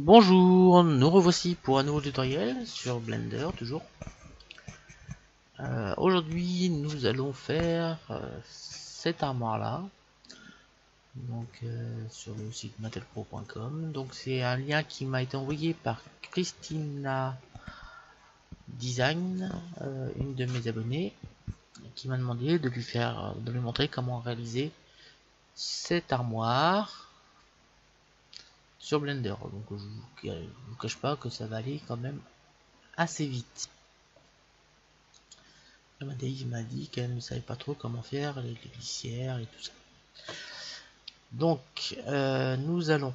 Bonjour, nous revoici pour un nouveau tutoriel sur Blender toujours. Aujourd'hui nous allons faire cette armoire là, donc sur le site mattelpro.com. Donc c'est un lien qui m'a été envoyé par Christina Design, une de mes abonnées, qui m'a demandé de lui montrer comment réaliser cette armoire sur Blender. Donc je vous cache pas que ça va aller quand même assez vite. Il m'a dit qu'elle ne savait pas trop comment faire les glissières et tout ça. Donc nous allons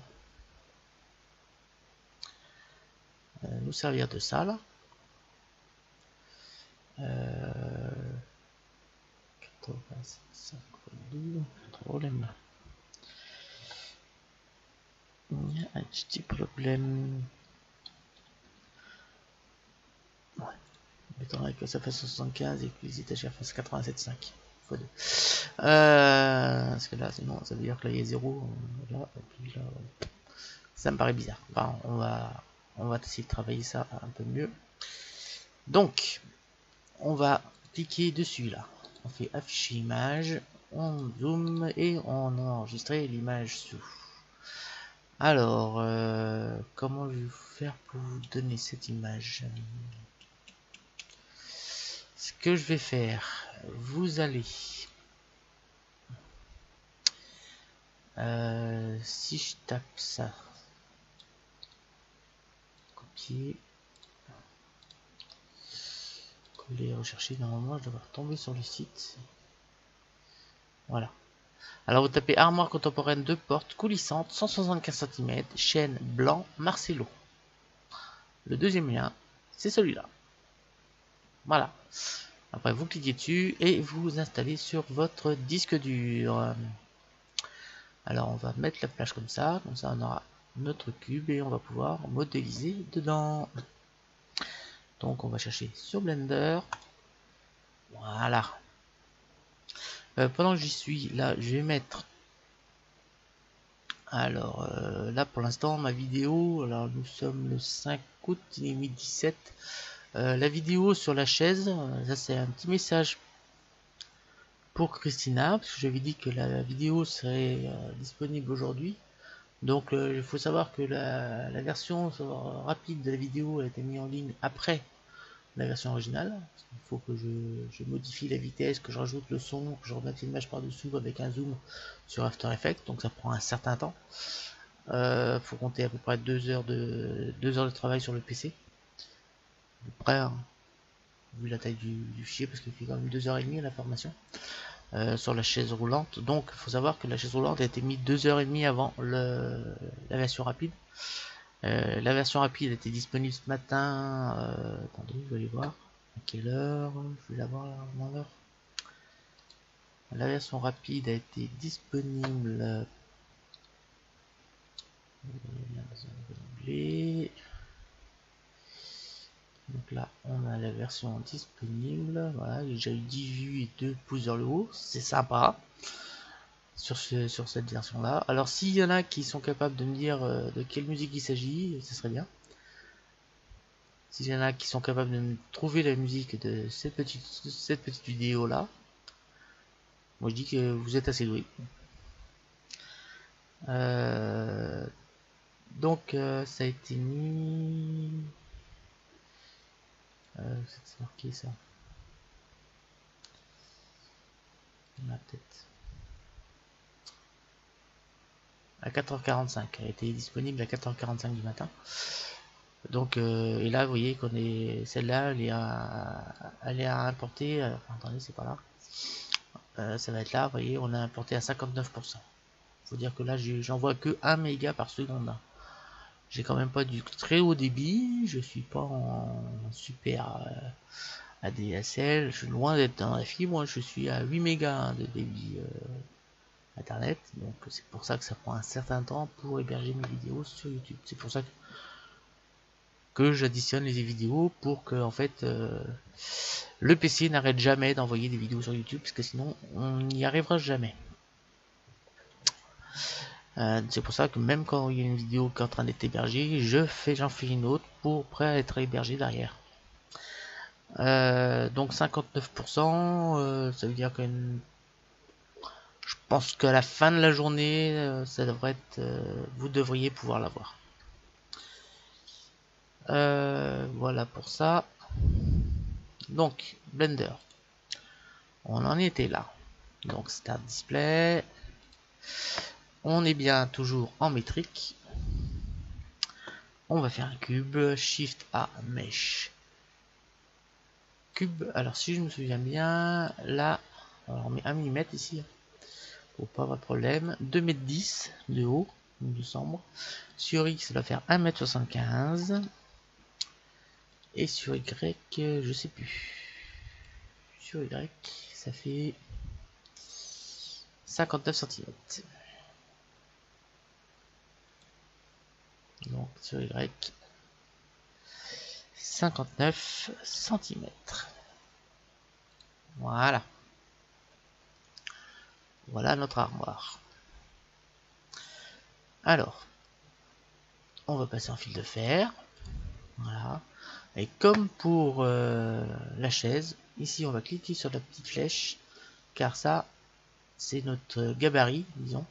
nous servir de ça là. 85 problème là. Il y a un petit problème. Ouais. M'étonnerait que ça fasse 75 et que les étagères fassent 87,5 x 2. Parce que là, sinon, ça veut dire que là il y a 0. Là, et puis là, ça me paraît bizarre. Enfin, on va essayer de travailler ça un peu mieux. Donc, on va cliquer dessus là. On fait afficher image, on zoome et on a enregistré l'image sous. Alors, comment je vais faire pour vous donner cette image? Ce que je vais faire, vous allez, si je tape ça, copier, coller, rechercher, normalement je dois tomber sur le site. Voilà. Alors vous tapez armoire contemporaine de porte coulissante 175 cm, chêne blanc Marcello. Le deuxième lien, c'est celui-là. Voilà. Après vous cliquez dessus et vous installez sur votre disque dur. Alors on va mettre la plage comme ça on aura notre cube et on va pouvoir modéliser dedans. Donc on va chercher sur Blender. Voilà. Pendant que j'y suis, là je vais mettre. Alors là pour l'instant ma vidéo, alors nous sommes le 5 août, il est midi 17. La vidéo sur la chaise, ça c'est un petit message pour Christina, parce que j'avais dit que la vidéo serait disponible aujourd'hui. Donc il faut savoir que la version rapide de la vidéo a été mise en ligne après la version originale. Il faut que je modifie la vitesse, que je rajoute le son, que je remette l'image par dessous avec un zoom sur After Effects, donc ça prend un certain temps. Faut compter à peu près 2 heures de travail sur le PC. À peu près, hein, vu la taille du fichier, parce qu'il fait quand même 2h30 à la formation. Sur la chaise roulante, donc il faut savoir que la chaise roulante a été mise 2h30 avant la version rapide. La version rapide était disponible ce matin. Attendez, je vais aller voir à quelle heure. Je vais la voir dans l'heure. La version rapide a été disponible. Donc là, on a la version disponible. Voilà, j'ai déjà eu 10 vues et 2 pouces vers le haut. C'est sympa sur cette version là. Alors s'il y en a qui sont capables de me dire de quelle musique il s'agit, ce serait bien. S'il y en a qui sont capables de me trouver la musique de cette petite vidéo là, moi je dis que vous êtes assez doué. Donc ça a été mis. C'est marqué ça. Ma tête. À 4h45. Elle a été disponible à 4h45 du matin. Donc et là vous voyez qu'on est celle-là elle est à importer. Attendez, c'est pas là. Ça va être là, vous voyez, on a importé à 59%. Faut dire que là j'envoie que 1 méga par seconde. J'ai quand même pas du très haut débit, je suis pas en super ADSL, je suis loin d'être dans la fibre, je suis à 8 mégas de débit internet, donc c'est pour ça que ça prend un certain temps pour héberger mes vidéos sur YouTube. C'est pour ça que j'additionne les vidéos pour que en fait le PC n'arrête jamais d'envoyer des vidéos sur YouTube, parce que sinon on n'y arrivera jamais. C'est pour ça que même quand il y a une vidéo qui est en train d'être hébergée, j'en fais une autre pour prêt à être hébergée derrière. Donc 59%, ça veut dire que je pense qu'à la fin de la journée, ça devrait être, vous devriez pouvoir l'avoir. Voilà pour ça. Donc Blender, on en était là. Donc Start Display, on est bien toujours en métrique. On va faire un cube, Shift A, Mesh. Cube, alors si je me souviens bien, là, alors on met 1 mm ici, pour pas avoir de problème. 2,10 m de haut, il me semble. Sur X, ça va faire 1,75 m. Et sur Y, je sais plus. Sur Y, ça fait 59 cm. Donc sur Y, 59 cm. Voilà. Voilà notre armoire. Alors, on va passer en fil de fer. Voilà. Et comme pour la chaise, ici on va cliquer sur la petite flèche, car ça, c'est notre gabarit, disons.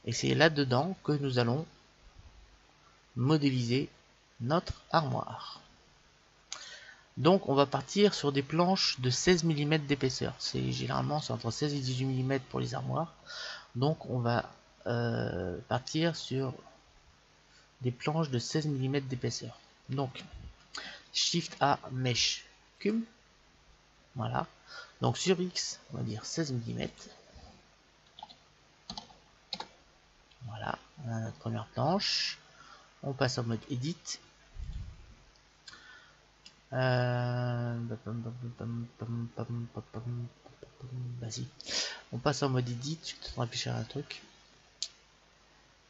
Et c'est là-dedans que nous allons modéliser notre armoire. Donc on va partir sur des planches de 16 mm d'épaisseur. C'est généralement entre 16 et 18 mm pour les armoires. Donc on va partir sur des planches de 16 mm d'épaisseur. Donc Shift A, Mesh, Cube. Voilà. Donc sur X, on va dire 16 mm. Voilà, on a notre première planche. On passe en mode Edit. Vas-y. On passe en mode Edit. Je vais peut-être réfléchir à un truc.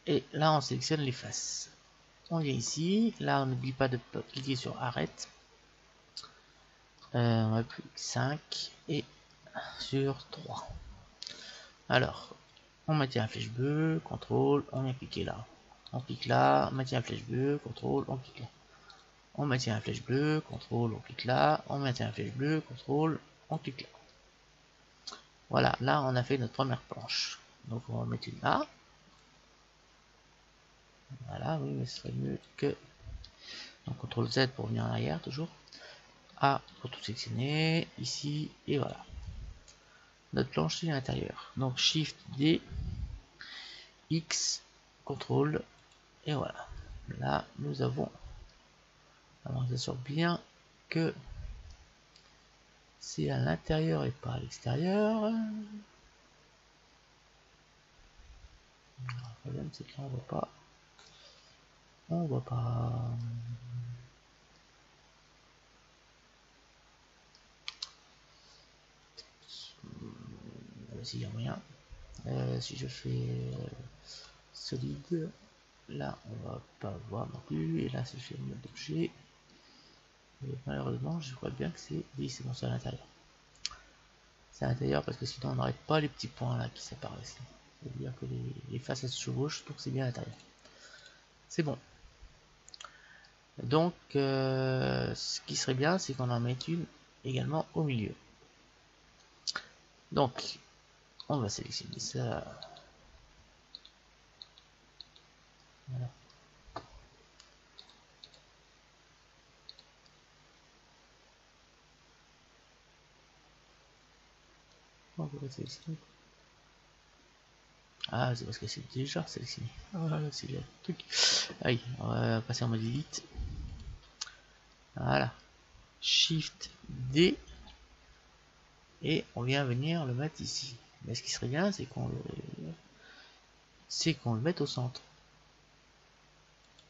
Et là, on sélectionne les faces. On vient ici. Là, on n'oublie pas de cliquer sur Arrête. On va plus 5 et sur 3. Alors, on maintient la flèche bleue, contrôle, on vient cliquer là. On clique là, on maintient la flèche bleue, contrôle, on clique là. On maintient la flèche bleue, contrôle, on clique là. On maintient la flèche bleue, contrôle, on clique là. Voilà, là on a fait notre première planche. Donc on va mettre une là. Voilà, oui, mais ce serait mieux que... Donc CTRL Z pour revenir en arrière, toujours. A pour tout sectionner, ici, et voilà. Notre planche est à l'intérieur. Donc Shift D, X, CTRL, et voilà. Là, nous avons... Alors, on s'assure bien que c'est à l'intérieur et pas à l'extérieur. Le problème, c'est que là, on voit pas. On voit pas. S'il y a moyen. Si je fais solide, là on va pas voir non plus. Et là, si je fais mode objet, malheureusement, je crois bien que c'est. Oui, c'est bon, c'est à l'intérieur. C'est à l'intérieur parce que sinon on n'arrête pas les petits points là qui s'apparaissent. C'est-à-dire que les faces elles se chevauchent, donc c'est bien à l'intérieur. C'est bon. Donc, ce qui serait bien, c'est qu'on en mette une également au milieu. Donc, on va sélectionner ça. Voilà. On va sélectionner. Ah, c'est parce que c'est déjà sélectionné. Ah, c'est le truc. Allez, on va passer en mode Edit. Voilà. Shift D. Et on vient venir le mettre ici. Mais ce qui serait bien, c'est qu'on le mette au centre.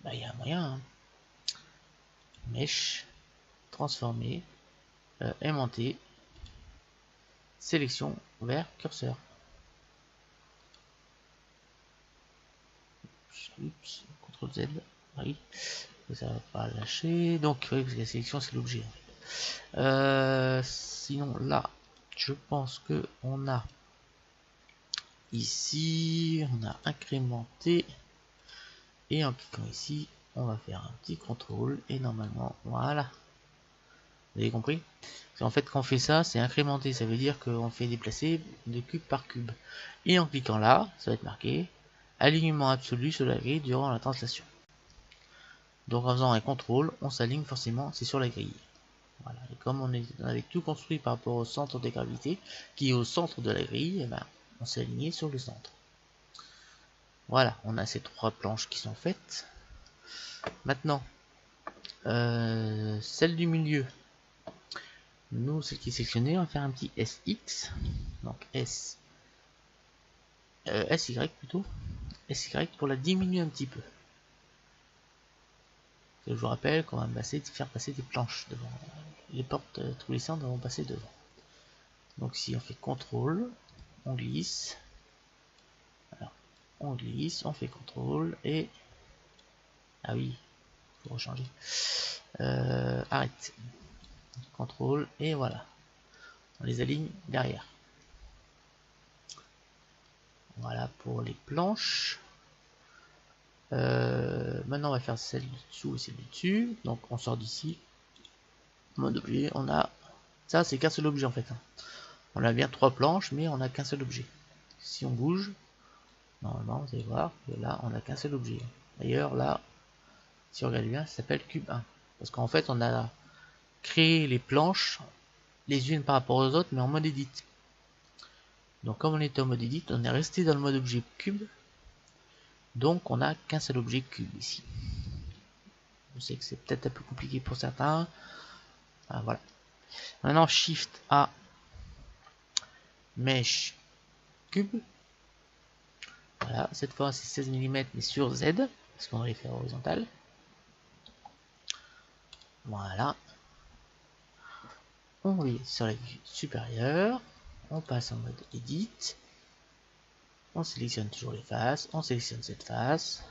Bah, il y a un moyen. Hein. Mesh, transformer, aimanter, sélection vers curseur. Oups, CTRL Z. Oui, ça va pas lâcher. Donc, oui, parce que la sélection c'est l'objet. Sinon, là, je pense que on a ici, on a incrémenté. Et en cliquant ici, on va faire un petit contrôle. Et normalement, voilà. Vous avez compris? En fait, quand on fait ça, c'est incrémenté. Ça veut dire qu'on fait déplacer de cube par cube. Et en cliquant là, ça va être marqué alignement absolu sur la grille durant la translation. Donc en faisant un contrôle, on s'aligne forcément, c'est sur la grille. Voilà. Et comme on avait tout construit par rapport au centre de gravité, qui est au centre de la grille, et ben, on s'est aligné sur le centre. Voilà, on a ces 3 planches qui sont faites. Maintenant, celle du milieu. Nous, celle qui est sélectionnée, on va faire un petit SX. Donc SY plutôt. SY pour la diminuer un petit peu. Je vous rappelle qu'on va faire passer des planches devant. Les portes tous les centres vont passer devant. Donc si on fait CTRL, on glisse. Alors, on glisse, on fait CTRL et... Ah oui, il faut rechanger. Arrête. CTRL et voilà. On les aligne derrière. Voilà pour les planches. Maintenant on va faire celle du dessous et celle du dessus. Donc on sort d'ici. Mode objet, on a... Ça c'est qu'un seul objet en fait. On a bien 3 planches mais on n'a qu'un seul objet. Si on bouge, normalement vous allez voir que là on n'a qu'un seul objet. D'ailleurs là, si on regarde bien, ça s'appelle cube 1. Parce qu'en fait on a créé les planches les unes par rapport aux autres mais en mode edit. Donc comme on était en mode edit, on est resté dans le mode objet cube. Donc on n'a qu'un seul objet cube ici. Je sais que c'est peut-être un peu compliqué pour certains. Ah, voilà. Maintenant Shift A, Mesh Cube. Voilà, cette fois c'est 16 mm mais sur Z, parce qu'on va les faire horizontal. Voilà. On va sur la vue supérieure. On passe en mode Edit. On sélectionne toujours les faces. On sélectionne cette face.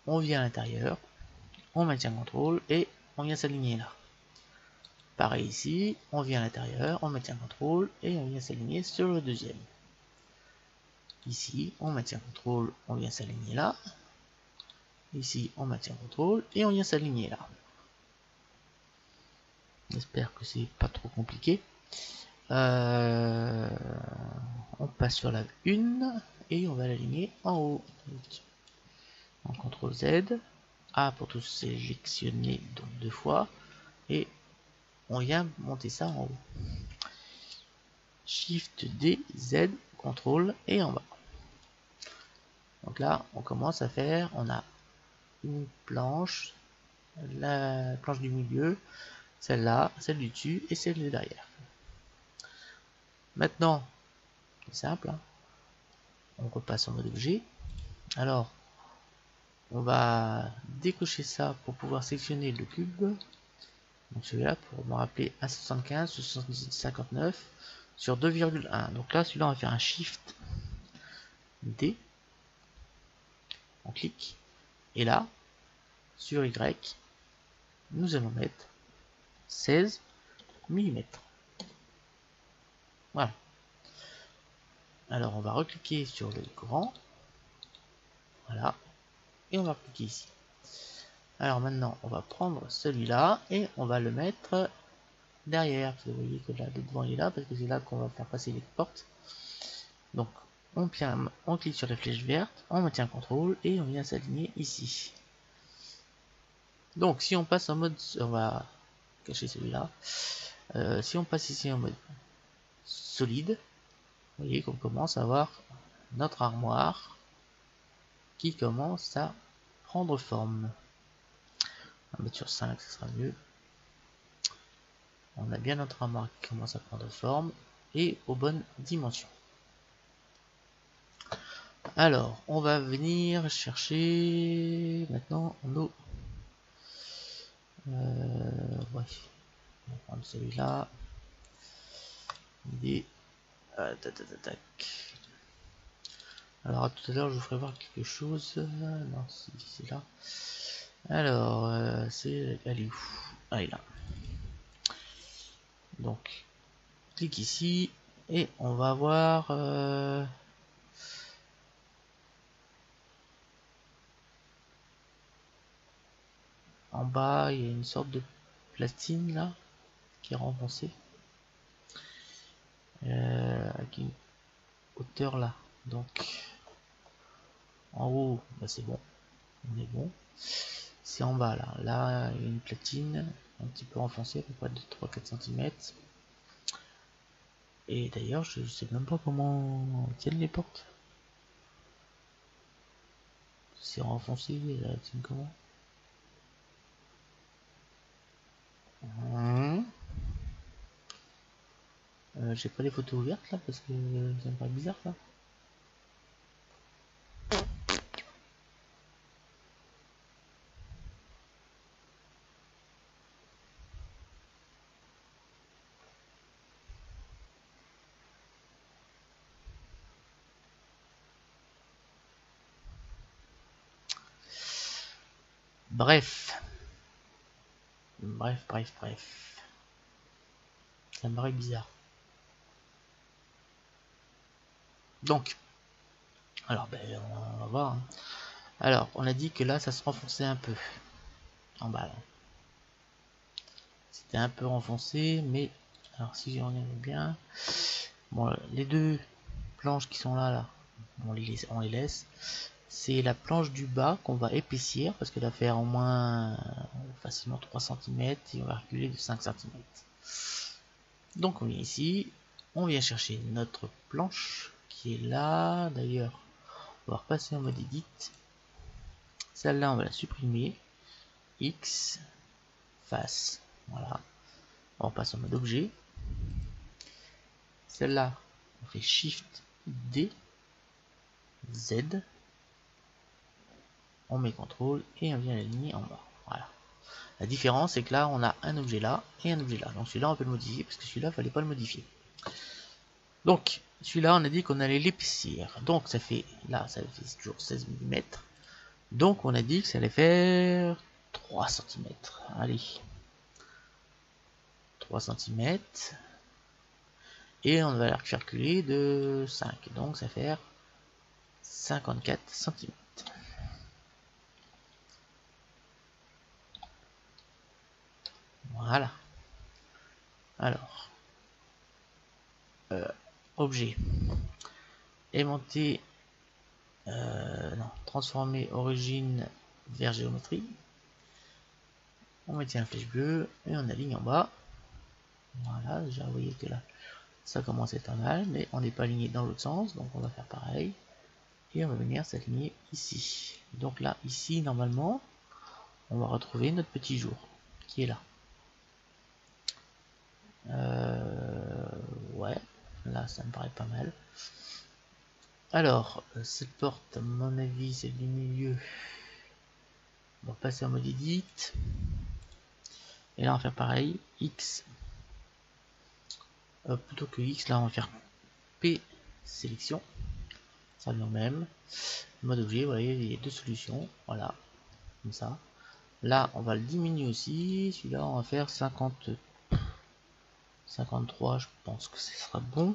On vient à l'intérieur. On maintient contrôle et on vient s'aligner là. Pareil ici, on vient à l'intérieur, on maintient contrôle et on vient s'aligner sur le deuxième. Ici, on maintient contrôle, on vient s'aligner là. Ici, on maintient contrôle et on vient s'aligner là. J'espère que c'est pas trop compliqué. On passe sur la 1 et on va l'aligner en haut. On CTRL Z, A pour tout sélectionner donc 2 fois et on vient monter ça en haut. Shift D, Z, CTRL et en bas. Donc là, on commence à faire, on a une planche, la planche du milieu, celle-là, celle du dessus et celle de derrière. Maintenant, c'est simple, hein, on repasse en mode objet. Alors, on va décocher ça pour pouvoir sélectionner le cube. Donc celui-là, pour me rappeler 1,75 sur 59 sur 2,1. Donc là, celui-là, on va faire un Shift D. On clique. Et là, sur Y, nous allons mettre 16 mm. Voilà. Alors, on va recliquer sur le grand. Voilà. Et on va cliquer ici. Alors maintenant, on va prendre celui-là et on va le mettre derrière. Vous voyez que là, le devant il est là parce que c'est là qu'on va faire passer les portes. Donc, on clique sur la flèche verte, on maintient contrôle et on vient s'aligner ici. Donc, si on passe en mode, on va cacher celui-là. Si on passe ici en mode solide, vous voyez qu'on commence à avoir notre armoire qui commence à prendre forme. On va mettre sur 5, ce sera mieux. On a bien notre armoire qui commence à prendre forme et aux bonnes dimensions. Alors, on va venir chercher maintenant nos... ouais. On va prendre celui-là. Tac. Alors, à tout à l'heure, je vous ferai voir quelque chose. Non, c'est là. Alors, c'est... Elle est où? Ah, elle est là. Donc, clique ici. Et on va avoir en bas, il y a une sorte de platine là qui est renfoncée avec une hauteur là. Donc en haut, bah, c'est bon, on est bon. C'est en bas là. Là, il y a une platine un petit peu enfoncée, à peu près de 3-4 cm. Et d'ailleurs, je sais même pas comment tiennent les portes. C'est renfoncé, elles tiennent comment? J'ai pas les photos ouvertes là parce que ça me paraît bizarre là. Bref. Bref. Ça me paraît bizarre. Donc, alors ben, on va voir. Hein. Alors, on a dit que là, ça se renfonçait un peu. En bas là. C'était un peu renfoncé, mais alors si on aime bien. Bon, les deux planches qui sont là, on les laisse. C'est la planche du bas qu'on va épaissir parce qu'elle va faire au moins facilement 3 cm et on va reculer de 5 cm. Donc on vient ici, on vient chercher notre planche qui est là. D'ailleurs, on va repasser en mode edit. Celle-là, on va la supprimer. X, face, voilà. On passe en mode objet. Celle-là, on fait Shift D, Z. On met CTRL et on vient l'aligner en bas. Voilà. La différence, c'est que là, on a un objet là et un objet là. Donc celui-là, on peut le modifier parce que celui-là, il fallait pas le modifier. Donc, celui-là, on a dit qu'on allait l'épaissir. Donc, ça fait, là, ça fait toujours 16 mm. Donc, on a dit que ça allait faire 3 cm. Allez. 3 cm. Et on va la recalculer de 5. Donc, ça fait 54 cm. Voilà. Alors, objet. Aimanté, non, transformer origine vers géométrie. On maintient la flèche bleue et on aligne en bas. Voilà, déjà vous voyez que là, ça commence à être pas mal, mais on n'est pas aligné dans l'autre sens, donc on va faire pareil. Et on va venir s'aligner ici. Donc là, ici, normalement, on va retrouver notre petit jour qui est là. Ouais, là, ça me paraît pas mal. Alors, cette porte, à mon avis, c'est du milieu. On va passer en mode edit. Et là, on va faire pareil. X. Plutôt que X, là, on va faire P sélection. Ça revient au même. Mode objet, vous voyez, il y a deux solutions. Voilà, comme ça. Là, on va le diminuer aussi. Celui-là, on va faire 53, je pense que ce sera bon.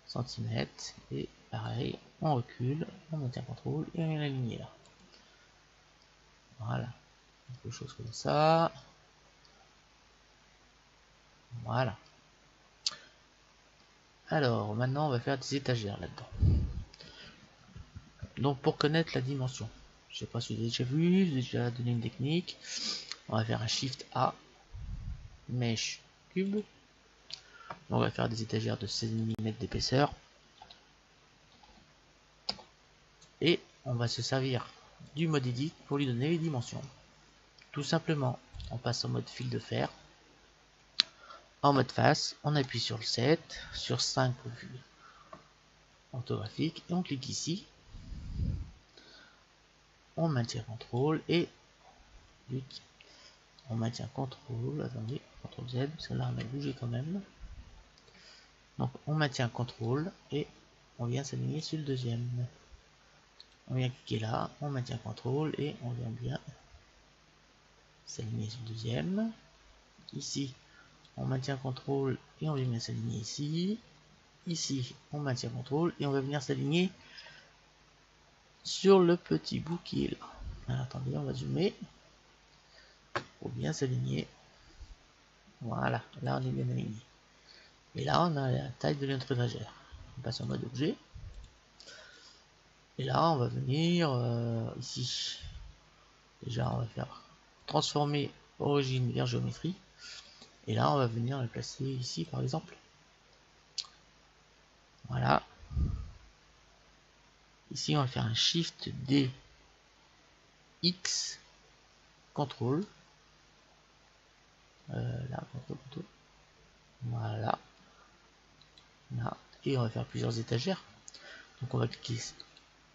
Centimètres. Et pareil, on recule, on maintient contrôle et on vient l'aligner là. Voilà. Quelque chose comme ça. Voilà. Alors, maintenant, on va faire des étagères là-dedans. Donc, pour connaître la dimension, je sais pas si vous avez déjà vu, j'ai déjà donné une technique. On va faire un Shift A, Mesh Cube. On va faire des étagères de 16 mm d'épaisseur. Et on va se servir du mode Edit pour lui donner les dimensions. Tout simplement, on passe en mode fil de fer. En mode face, on appuie sur le 7, sur 5 pour vue orthographique, et on clique ici. On maintient CTRL et on maintient CTRL, attendez, CTRL Z, parce que là on a bougé quand même. Donc on maintient CTRL et on vient s'aligner sur le deuxième. On vient cliquer là, on maintient CTRL et on vient bien s'aligner sur le deuxième. Ici, on maintient contrôle et on va venir s'aligner ici. Ici, on maintient contrôle et on va venir s'aligner sur le petit bout qui est là. Alors, attendez, on va zoomer pour bien s'aligner. Voilà, là on est bien aligné. Et là, on a la taille de notre étagère. On passe en mode objet. Et là, on va venir ici. Déjà, on va faire transformer origine vers géométrie. Et là, on va venir le placer ici, par exemple. Voilà. Ici, on va faire un Shift D X contrôle. Là, contrôle. Voilà. Là. Et on va faire plusieurs étagères. Donc, on va cliquer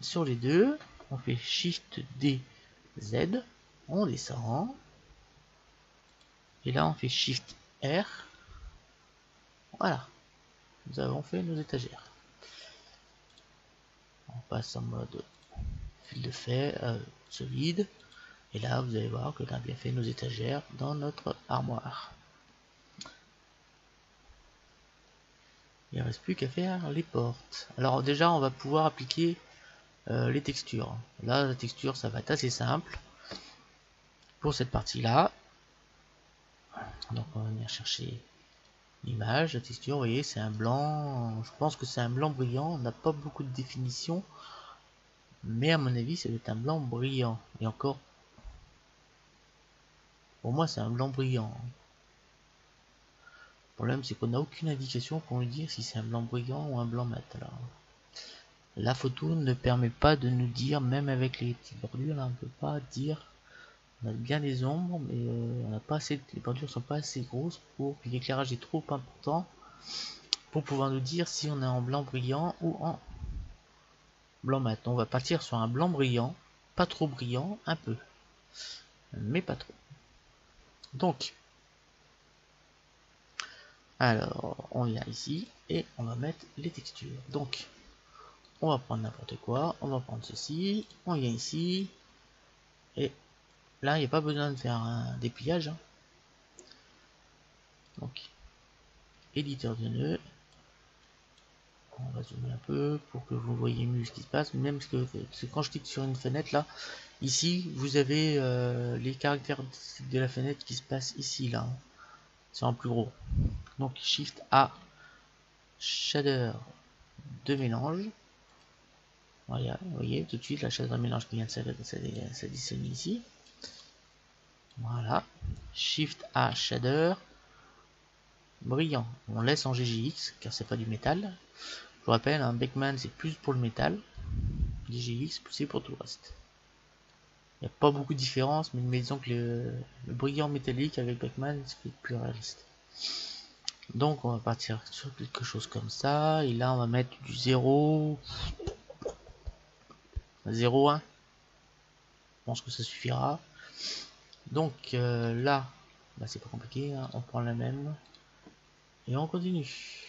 sur les deux. On fait Shift D Z. On descend. Et là, on fait Shift R. Voilà. Nous avons fait nos étagères. On passe en mode fil de fer solide. Et là, vous allez voir que l'on a bien fait nos étagères dans notre armoire. Il ne reste plus qu'à faire les portes. Alors déjà, on va pouvoir appliquer les textures. Là, la texture, ça va être assez simple. Pour cette partie-là, donc on va venir chercher l'image, la texture, vous voyez, c'est un blanc. Je pense que c'est un blanc brillant. On n'a pas beaucoup de définition. Mais à mon avis, ça doit être un blanc brillant. Et encore, pour moi, c'est un blanc brillant. Le problème, c'est qu'on n'a aucune indication pour nous dire si c'est un blanc brillant ou un blanc mat. Alors, la photo ne permet pas de nous dire, même avec les petites bordures, là, on ne peut pas dire. On a bien des ombres, mais on n'a pas assez. Les bordures sont pas assez grosses pour. Puis l'éclairage est trop important pour pouvoir nous dire si on est en blanc brillant ou en blanc mat. On va partir sur un blanc brillant, pas trop brillant, un peu, mais pas trop. Donc, alors, on vient ici et on va mettre les textures. Donc, on va prendre n'importe quoi, on va prendre ceci, on vient ici, et là, il n'y a pas besoin de faire un dépliage. Hein. Donc, éditeur de nœuds, on va zoomer un peu pour que vous voyez mieux ce qui se passe. Même parce que quand je clique sur une fenêtre, là, ici, vous avez les caractères de la fenêtre qui se passent ici, là. Hein. C'est en plus gros. Donc, Shift A, shader de mélange. Voilà, vous voyez tout de suite la shader de mélange qui vient de s'additionner ici. Voilà. Shift A, shader. Brillant. On laisse en GGX car c'est pas du métal. Je vous rappelle, un Beckman c'est plus pour le métal. GGX c'est pour tout le reste. Il n'y a pas beaucoup de différence, mais disons que le brillant métallique avec Beckman c'est plus réaliste. Donc on va partir sur quelque chose comme ça. Et là on va mettre du 0. 0,1. Je pense que ça suffira. Donc là, bah, c'est pas compliqué. Hein. On prend la même. Et on continue.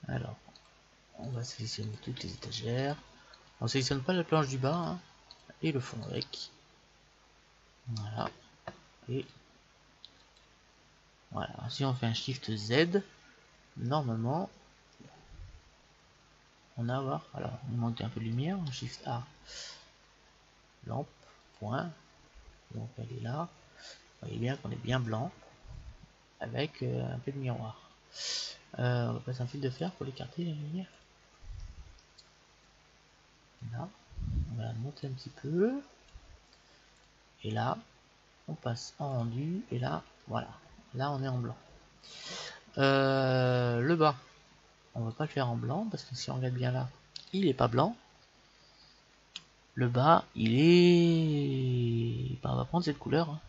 Alors, on va sélectionner toutes les étagères. On sélectionne pas la planche du bas hein, et le fond avec. Voilà. Et voilà. Si on fait un Shift Z, normalement, on va avoir. Alors, on monte un peu de lumière. Shift A, lampe, point. Donc elle est là. Vous voyez bien qu'on est bien blanc avec un peu de miroir. On va passer un fil de fer pour écarter la lumière. Là, on va monter un petit peu. Et là, on passe en rendu. Et là, voilà. Là, on est en blanc. Le bas, on va pas le faire en blanc parce que si on regarde bien là, il est pas blanc. Le bas, il est. Ben, on va prendre cette couleur. Hein.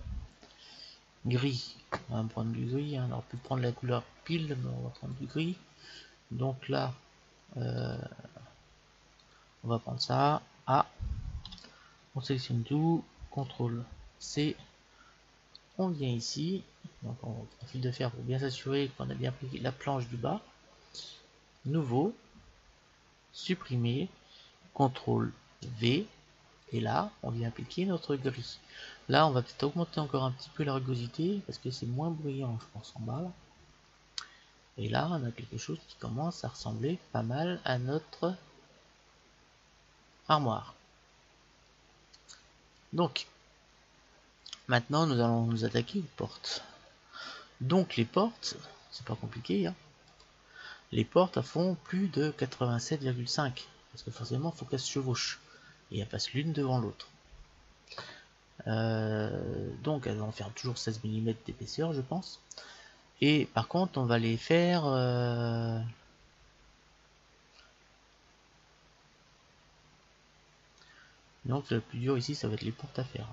Gris. On va prendre du gris. Hein. On aurait pu prendre la couleur pile, mais on va prendre du gris. Donc là, on va prendre ça. A. On sélectionne tout. CTRL C. On vient ici. Donc on fil de fer pour bien s'assurer qu'on a bien pris la planche du bas. nouveau, supprimer, CTRL V, et là on vient appliquer notre gris. Là on va peut-être augmenter encore un petit peu la rugosité parce que c'est moins bruyant je pense en bas là. Et là on a quelque chose qui commence à ressembler pas mal à notre armoire. Donc maintenant nous allons nous attaquer aux portes. Donc les portes, c'est pas compliqué hein. Les portes font plus de 87,5 parce que forcément il faut qu'elles se chevauchent et elles passent l'une devant l'autre. Donc elles vont faire toujours 16 mm d'épaisseur je pense. Et par contre on va les faire donc le plus dur ici ça va être les portes à faire.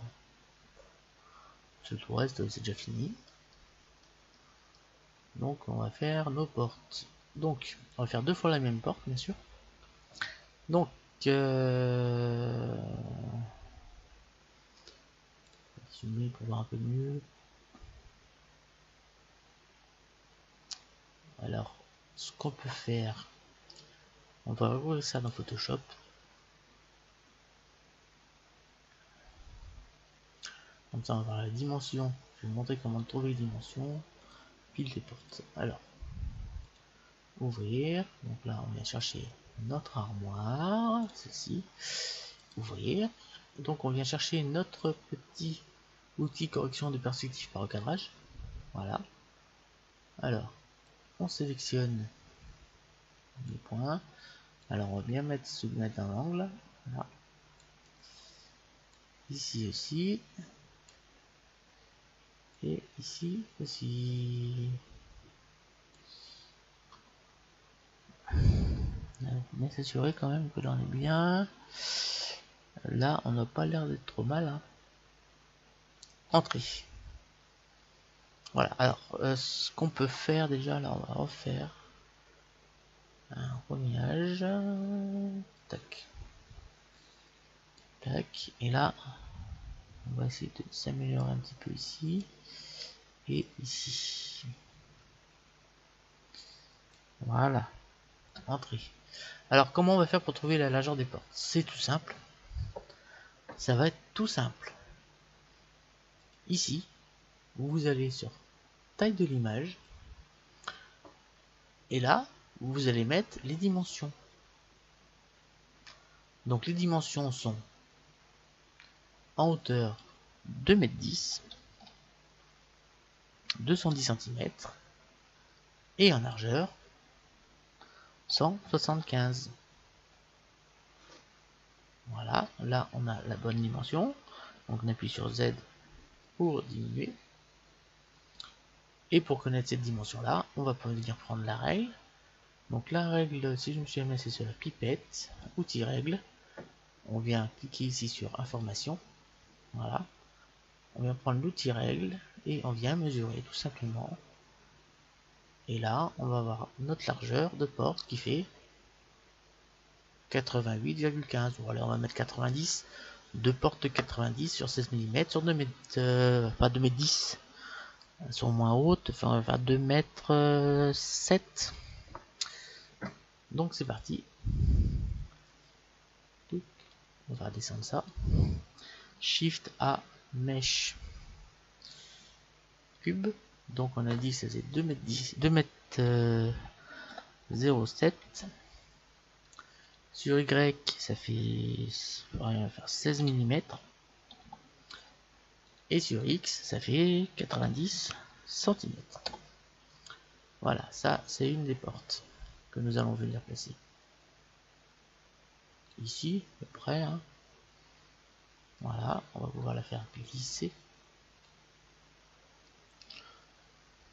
Tout le reste c'est déjà fini. Donc on va faire nos portes. Donc on va faire 2 fois la même porte bien sûr. Donc zoomer pour voir un peu mieux. Alors ce qu'on peut faire, on va ouvrir ça dans Photoshop. Comme ça on va voir la dimension. Je vais vous montrer comment trouver les dimensions. Pile des portes. Alors ouvrir. Donc là on vient chercher notre armoire. Celle-ci. Ouvrir. Donc on vient chercher notre petit outil correction de perspective par recadrage. Voilà. Alors on sélectionne les points. Alors on va bien se mettre un angle. Voilà. Ici aussi. Et ici aussi. Bien s'assurer quand même que l'on est bien. Là on n'a pas l'air d'être trop mal hein. Entrée. Voilà, alors ce qu'on peut faire déjà, là on va refaire un remillage. Tac. Tac. Et là, on va essayer de s'améliorer un petit peu ici. Et ici. Voilà. Entrée. Alors comment on va faire pour trouver la largeur des portes? C'est tout simple. Ça va être tout simple. Ici, vous allez sur taille de l'image. Et là, vous allez mettre les dimensions. Donc les dimensions sont en hauteur 2,10 m, 210 cm et en largeur 175. Voilà, là on a la bonne dimension. Donc on appuie sur Z pour diminuer. Et pour connaître cette dimension là, on va venir prendre la règle. Donc la règle, si je me suis amusé sur la pipette, outil règle, on vient cliquer ici sur information. Voilà, on vient prendre l'outil règle et on vient mesurer tout simplement. Et là, on va avoir notre largeur de porte qui fait 88,15. Ou alors on va mettre 90. Deux portes de 90 sur 16 mm sur 2 mètres, pas 2 mètres 10. Elles sont moins hautes. Enfin, on va faire 2 mètres 7. Donc c'est parti. On va descendre ça. Shift A mesh cube. Donc on a dit que ça faisait 2 mètres 10, 2 mètres 0,7. Sur Y, ça fait, on va faire 16 mm. Et sur X, ça fait 90 cm. Voilà, ça c'est une des portes que nous allons venir placer. Ici, à peu près. Hein. Voilà, on va pouvoir la faire glisser.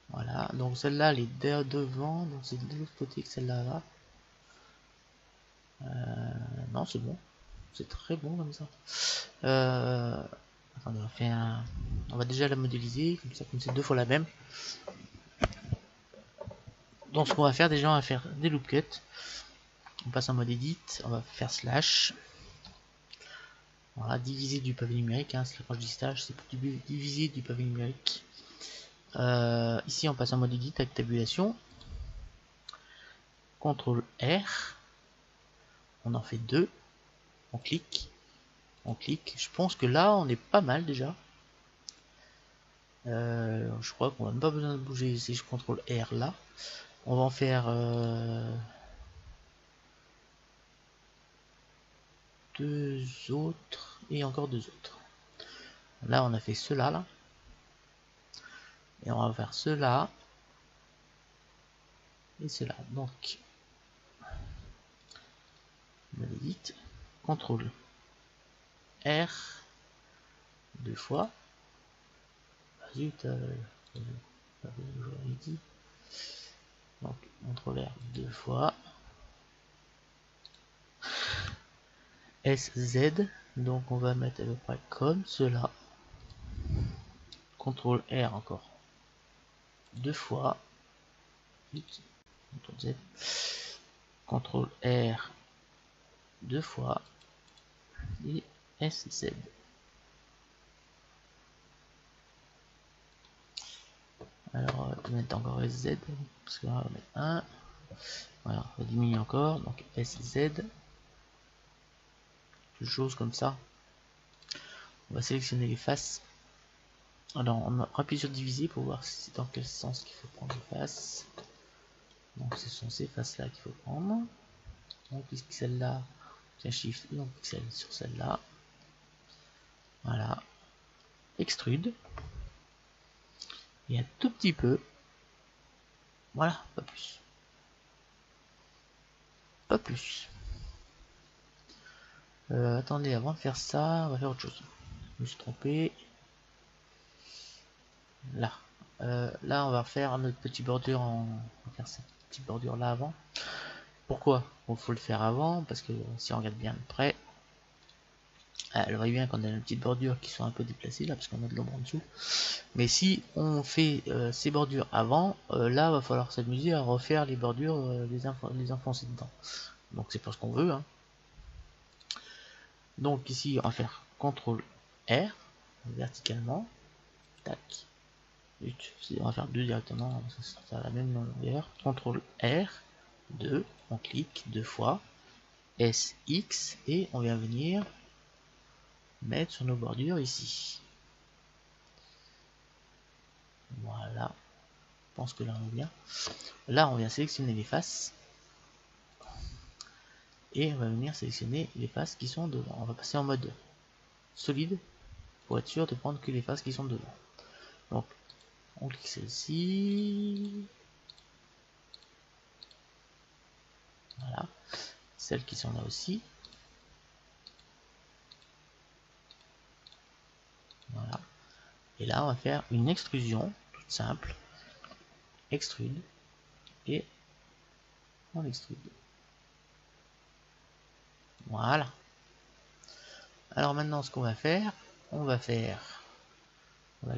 Voilà, donc celle-là, elle est devant, donc c'est de l'autre côté que celle-là va. Non, c'est bon. C'est très bon comme ça. Attendez, on va déjà la modéliser, comme c'est deux fois la même. Donc ce qu'on va faire déjà, on va faire des loop cuts. On passe en mode edit, on va faire slash. Voilà, diviser du pavé numérique, hein, quand je dis slash, c'est pour diviser du pavé numérique. Ici on passe en mode edit avec tabulation. CTRL R, on en fait 2, on clique, je pense que là on est pas mal déjà. Je crois qu'on n'a pas besoin de bouger si je contrôle R là. On va en faire 2 autres et encore 2 autres. Là on a fait cela là. Et on va faire cela et cela. Donc on édite, CTRL R 2 fois. Zut, dit. Donc CTRL R 2 fois. SZ, donc on va mettre à peu près comme cela. CTRL R encore 2 fois. CTRL Z. CTRL R 2 fois. Et SZ. Alors, on va mettre encore SZ, parce que là, on va mettre 1. Voilà, on va diminuer encore, donc SZ. Quelque chose comme ça. On va sélectionner les faces. Alors, on appuie sur diviser pour voir si dans quel sens qu'il faut prendre les faces. Donc, ce sont ces faces-là qu'il faut prendre. On clique celle-là, tiens Shift et on pixel sur celle-là. Voilà. Extrude. Et un tout petit peu. Voilà, pas plus. Pas plus. Attendez, avant de faire ça, on va faire autre chose. Je me suis trompé. Là. Là, on va faire notre petite bordure on va faire cette petite bordure là avant. Pourquoi? Il faut le faire avant, parce que si on regarde bien de près, elle voit bien qu'on a une petite bordure qui sont un peu déplacées là, parce qu'on a de l'ombre en dessous. Mais si on fait ces bordures avant, là, va falloir s'amuser à refaire les bordures, les enfoncer dedans. Donc c'est pas ce qu'on veut. Hein. Donc ici, on va faire CTRL R, verticalement. Tac. On va faire 2 directement, ça sera la même longueur. CTRL R, 2, on clique 2 fois. SX, et on vient venir mettre sur nos bordures ici. Voilà. Je pense que là on est bien. Là on vient sélectionner les faces. Et on va venir sélectionner les faces qui sont devant. On va passer en mode solide pour être sûr de prendre que les faces qui sont devant. Donc on clique celle-ci. Voilà. Celles qui sont là aussi. Voilà. Et là on va faire une extrusion toute simple. Extrude. Et on extrude. Voilà. Alors maintenant ce qu'on va faire, on va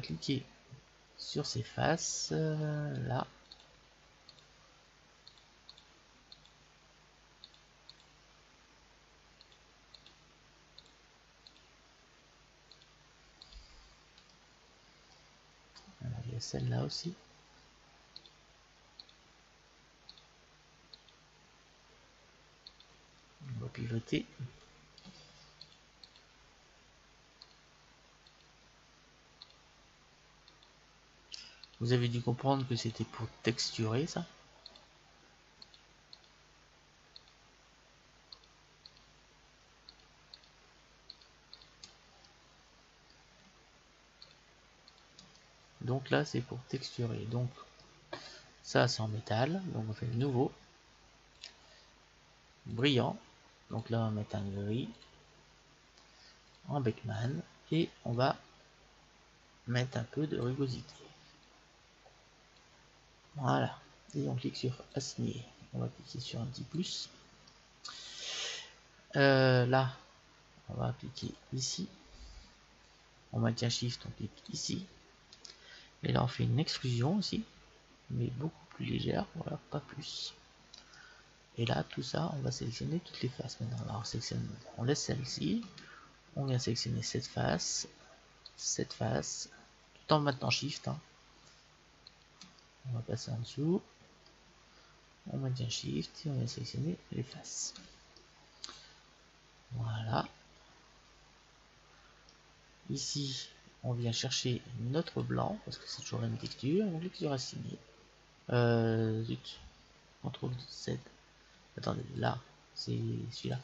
cliquer sur ces faces là. Alors, il y a celle-là aussi. On va pivoter. Vous avez dû comprendre que c'était pour texturer ça. Donc là c'est pour texturer. Donc ça c'est en métal. Donc on fait le nouveau. Brillant. Donc là on va mettre un gris. En Beckman. Et on va mettre un peu de rugosité. Voilà. Et on clique sur assigner. On va cliquer sur un petit plus. Là, on va cliquer ici. On maintient Shift, on clique ici. Et là, on fait une extrusion aussi, mais beaucoup plus légère. Voilà, pas plus. Et là, tout ça, on va sélectionner toutes les faces maintenant. Alors, on laisse celle-ci. On vient sélectionner cette face, tout en maintenant Shift. Hein. On va passer en dessous. On maintient Shift et on va sélectionner les faces. Voilà. Ici, on vient chercher notre blanc parce que c'est toujours une texture. Donc texture assignée. Zut. CTRL Z. Attendez, là, c'est celui-là.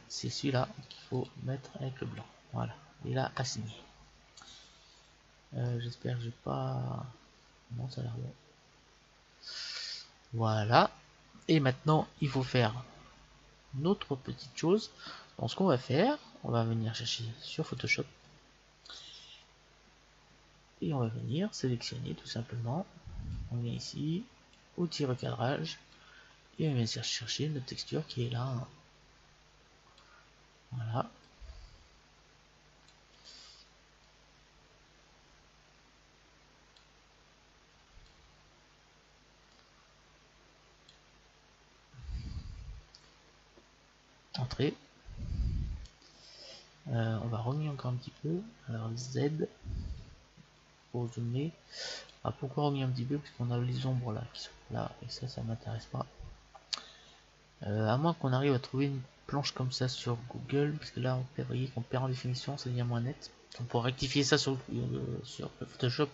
C'est celui-là qu'il faut mettre avec le blanc. Voilà. Et là, assigné. J'espère que j'ai pas. Non, ça a l'air bon. Voilà. Et maintenant, il faut faire notre petite chose. Donc, ce qu'on va faire, on va venir chercher sur Photoshop. Et on va venir sélectionner tout simplement. On vient ici, outil recadrage. Et on vient chercher notre texture qui est là. Voilà. Entrée. On va revenir encore un petit peu. Alors Z pour zoomer. Ah, pourquoi revenir un petit peu? Parce qu'on a les ombres là qui sont là. Et ça m'intéresse pas. À moins qu'on arrive à trouver une planche comme ça sur Google. Parce que là, vous voyez qu'on perd en définition, ça devient moins net. On pourra rectifier ça sur Photoshop.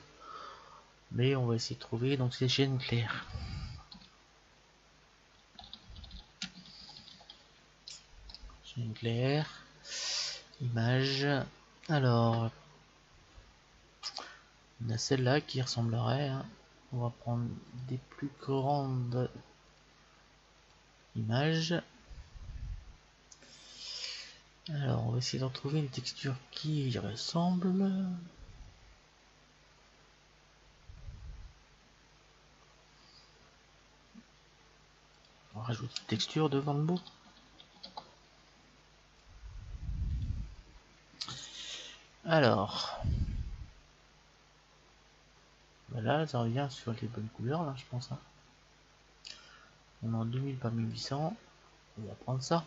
Mais on va essayer de trouver. Donc c'est chaîne claire. Chaîne claire. Image. Alors, on a celle-là qui ressemblerait. Hein. On va prendre des plus grandes images. Alors, on va essayer de retrouver une texture qui y ressemble. On rajoute une texture devant le mot. Alors, voilà, ça revient sur les bonnes couleurs là, je pense. Hein. On est en 2000 par 1800. On va prendre ça.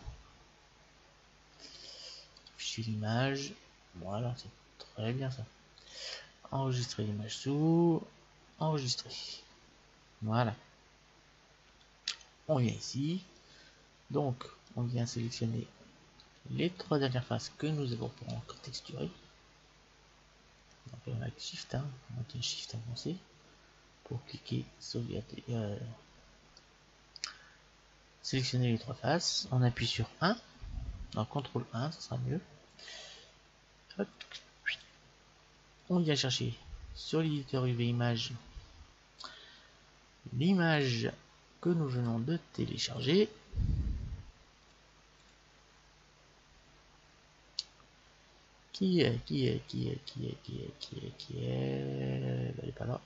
Fichier l'image. Voilà, c'est très bien ça. Enregistrer l'image sous. Enregistrer. Voilà. On vient ici. Donc, on vient sélectionner les trois dernières faces que nous avons pour encore texturer. Donc, avec Shift, hein, on maintient Shift avancé pour cliquer, sauvegarder, sélectionner les trois faces. On appuie sur 1, donc CTRL 1, ça sera mieux. Hop. On vient chercher sur l'éditeur UV Image l'image que nous venons de télécharger. Qui est elle est pas là.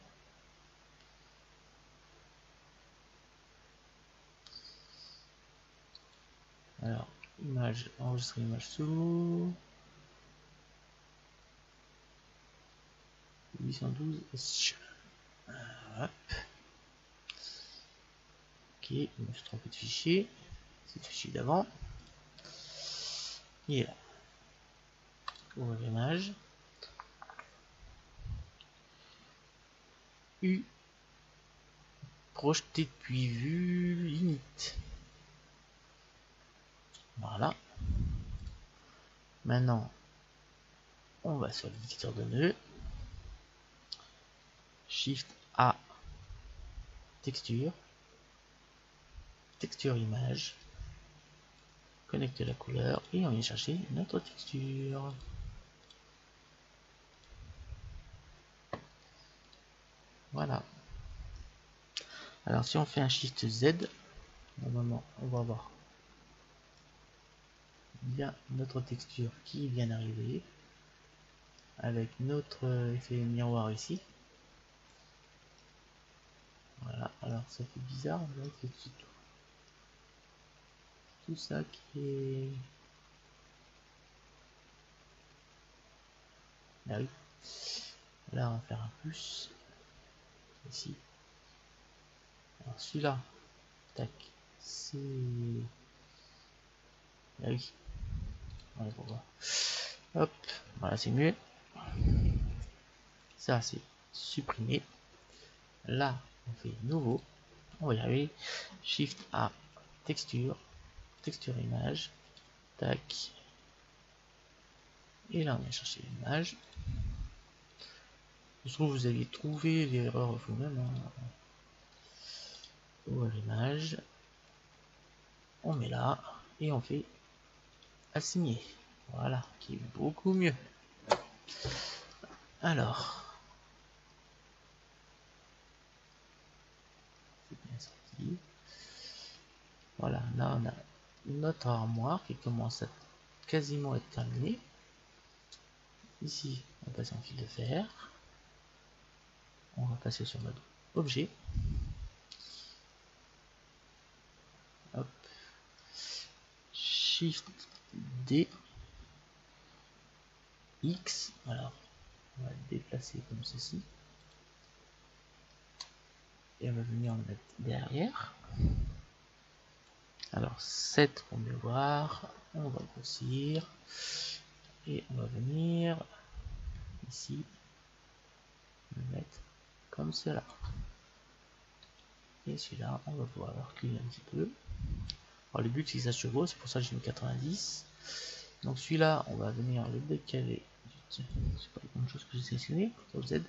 Alors, image, enregistrer l'image sous 812 SH. Hop. Ok, je me suis trompé de fichier. C'est le fichier d'avant. Il est là. Ouvrir l'image. U. Projeté depuis vue init. Voilà. Maintenant, on va sur l'éditeur de nœuds. Shift A. Texture. Texture image. Connecter la couleur et on vient chercher notre texture. Voilà. Alors si on fait un Shift Z, normalement on va voir bien notre texture qui vient d'arriver avec notre effet miroir ici. Voilà, alors ça fait bizarre, on dirait que c'est tout ça qui est... Ah oui. Là on va faire un plus ici. Alors celui-là, tac, c'est... Ah oui. Voilà, pour voir. Hop, voilà c'est mieux. Ça c'est supprimé. Là on fait nouveau. On va y arriver. Shift A, texture, texture image, tac. Et là on va chercher l'image. Je trouve que vous aviez trouvé l'erreur vous-même. Hein. L'image. On met là et on fait assigner. Voilà, qui est beaucoup mieux. Alors, c'est bien sorti. Voilà, là on a notre armoire qui commence à quasiment être terminée. Ici, on passe en fil de fer. On va passer sur mode objet. Hop. Shift D. X. Alors, on va le déplacer comme ceci. Et on va venir le mettre derrière. Alors 7 pour mieux voir. On va grossir. Et on va venir ici le mettre comme cela. Et celui-là, on va pouvoir reculer un petit peu. Alors le but c'est que ça se chevauche, c'est pour ça que j'ai mis 90. Donc celui-là, on va venir le décaler. C'est pas la même chose que j'ai sélectionné. Z.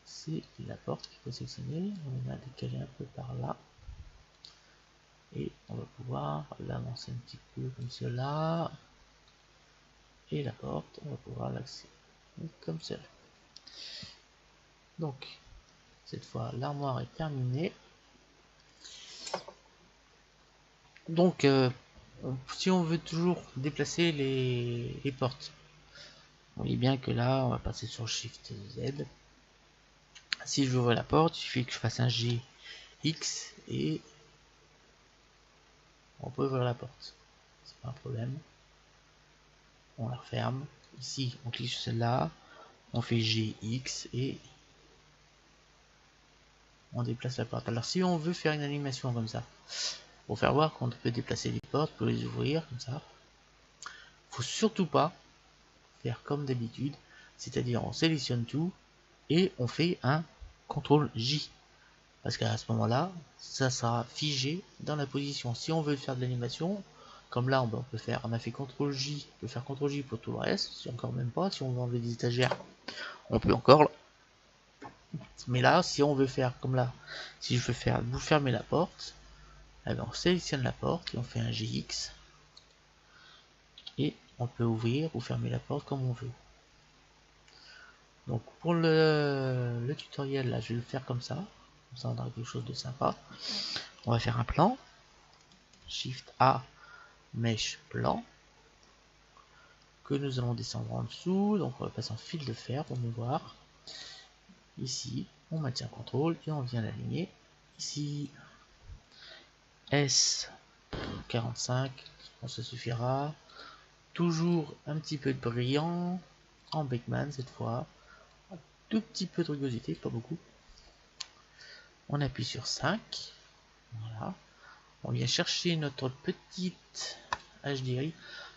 C'est la porte qu'il faut sélectionner. On va décaler un peu par là. Et on va pouvoir l'avancer un petit peu comme cela. Et la porte, on va pouvoir l'axer comme cela. Donc, cette fois, l'armoire est terminée. Donc, si on veut toujours déplacer les portes, vous voyez bien que là, on va passer sur Shift Z. Si je veux ouvrir la porte, il suffit que je fasse un G, X et on peut ouvrir la porte. C'est pas un problème. On la referme. Ici, on clique sur celle-là, on fait G, X et on déplace la porte. Alors, si on veut faire une animation comme ça, pour faire voir qu'on peut déplacer les portes, pour les ouvrir comme ça, faut surtout pas faire comme d'habitude, c'est-à-dire on sélectionne tout et on fait un CTRL J. Parce qu'à ce moment-là, ça sera figé dans la position. Si on veut faire de l'animation, comme là, on peut faire, on a fait CTRL J, on peut faire CTRL J pour tout le reste, si encore même pas, si on veut enlever des étagères, on peut encore. Mais là, si on veut faire comme là, si je veux faire, vous fermez la porte, eh bien on sélectionne la porte et on fait un GX. Et on peut ouvrir ou fermer la porte comme on veut. Donc pour le tutoriel, là, je vais le faire comme ça. Comme ça, on aura quelque chose de sympa. On va faire un plan. Shift A, Mesh Plan. Que nous allons descendre en dessous. Donc on va passer en fil de fer pour me voir. Ici, on maintient CTRL et on vient l'aligner. Ici, S45, bon, ça suffira. Toujours un petit peu de brillant. En Beckman cette fois. Un tout petit peu de rugosité, pas beaucoup. On appuie sur 5. Voilà. On vient chercher notre petite HDRI.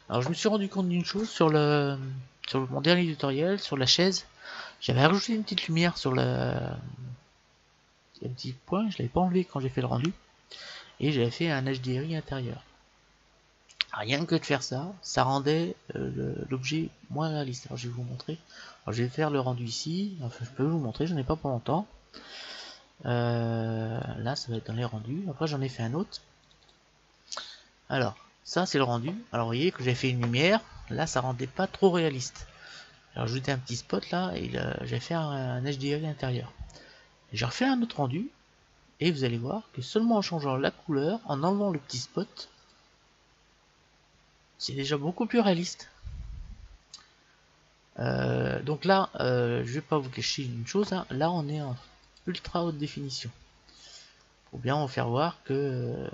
Alors je me suis rendu compte d'une chose sur mon dernier tutoriel, sur la chaise. J'avais rajouté une petite lumière sur un petit point, je l'avais pas enlevé quand j'ai fait le rendu. Et j'avais fait un HDRI intérieur. Rien que de faire ça, ça rendait l'objet moins réaliste. Alors je vais vous montrer. Alors je vais faire le rendu ici. Enfin je peux vous montrer, j'en ai pas pour longtemps. Là ça va être dans les rendus. Après j'en ai fait un autre. Alors ça c'est le rendu. Alors vous voyez que j'ai fait une lumière. Là ça rendait pas trop réaliste. Alors j'ai ajouté un petit spot là et j'ai fait un HDRI intérieur. J'ai refait un autre rendu. Et vous allez voir que seulement en changeant la couleur, en enlevant le petit spot, c'est déjà beaucoup plus réaliste. Donc là, je vais pas vous cacher une chose, hein. Là on est en ultra haute définition. Pour bien vous faire voir que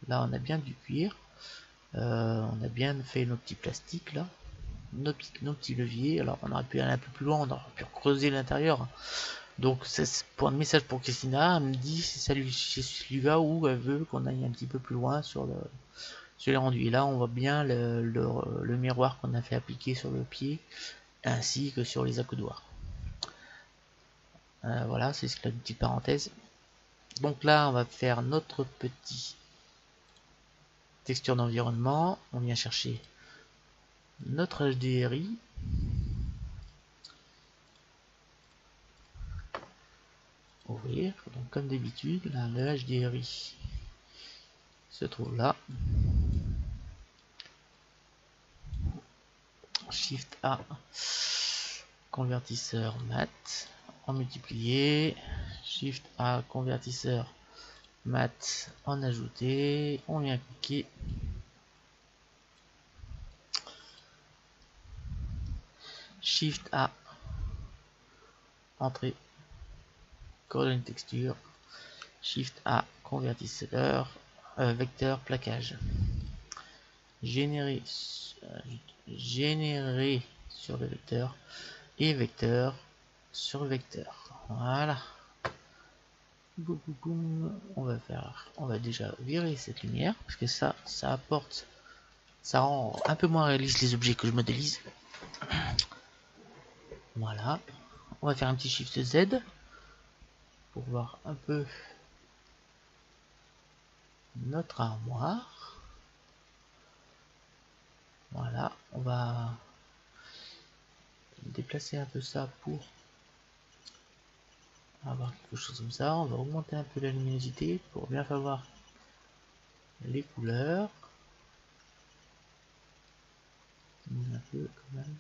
là on a bien du cuir, on a bien fait nos petits plastiques là, nos petits leviers. Alors on aurait pu aller un peu plus loin, on aurait pu creuser l'intérieur. Donc c'est pour un message pour Christina, elle me dit si ça lui va ou elle veut qu'on aille un petit peu plus loin sur les rendus. Et là on voit bien le miroir qu'on a fait appliquer sur le pied ainsi que sur les accoudoirs. Voilà, c'est la petite parenthèse. Donc là, on va faire notre petit texture d'environnement. On vient chercher notre HDRI. Ouvrir. Donc comme d'habitude, là, le HDRI se trouve là. Shift A, convertisseur mat en multiplié. Shift A, convertisseur mat en ajouté. On vient cliquer. Shift A, entrée, coordonnée texture. Shift A, convertisseur, vecteur, plaquage. Générer sur le vecteur et vecteur sur le vecteur. Voilà. Boum, boum, boum. On va déjà virer cette lumière parce que ça apporte, ça rend un peu moins réaliste les objets que je modélise. Voilà. On va faire un petit Shift Z pour voir un peu notre armoire. Voilà, on va déplacer un peu ça pour avoir quelque chose comme ça. On va augmenter un peu la luminosité pour bien faire voir les couleurs. Un peu quand même.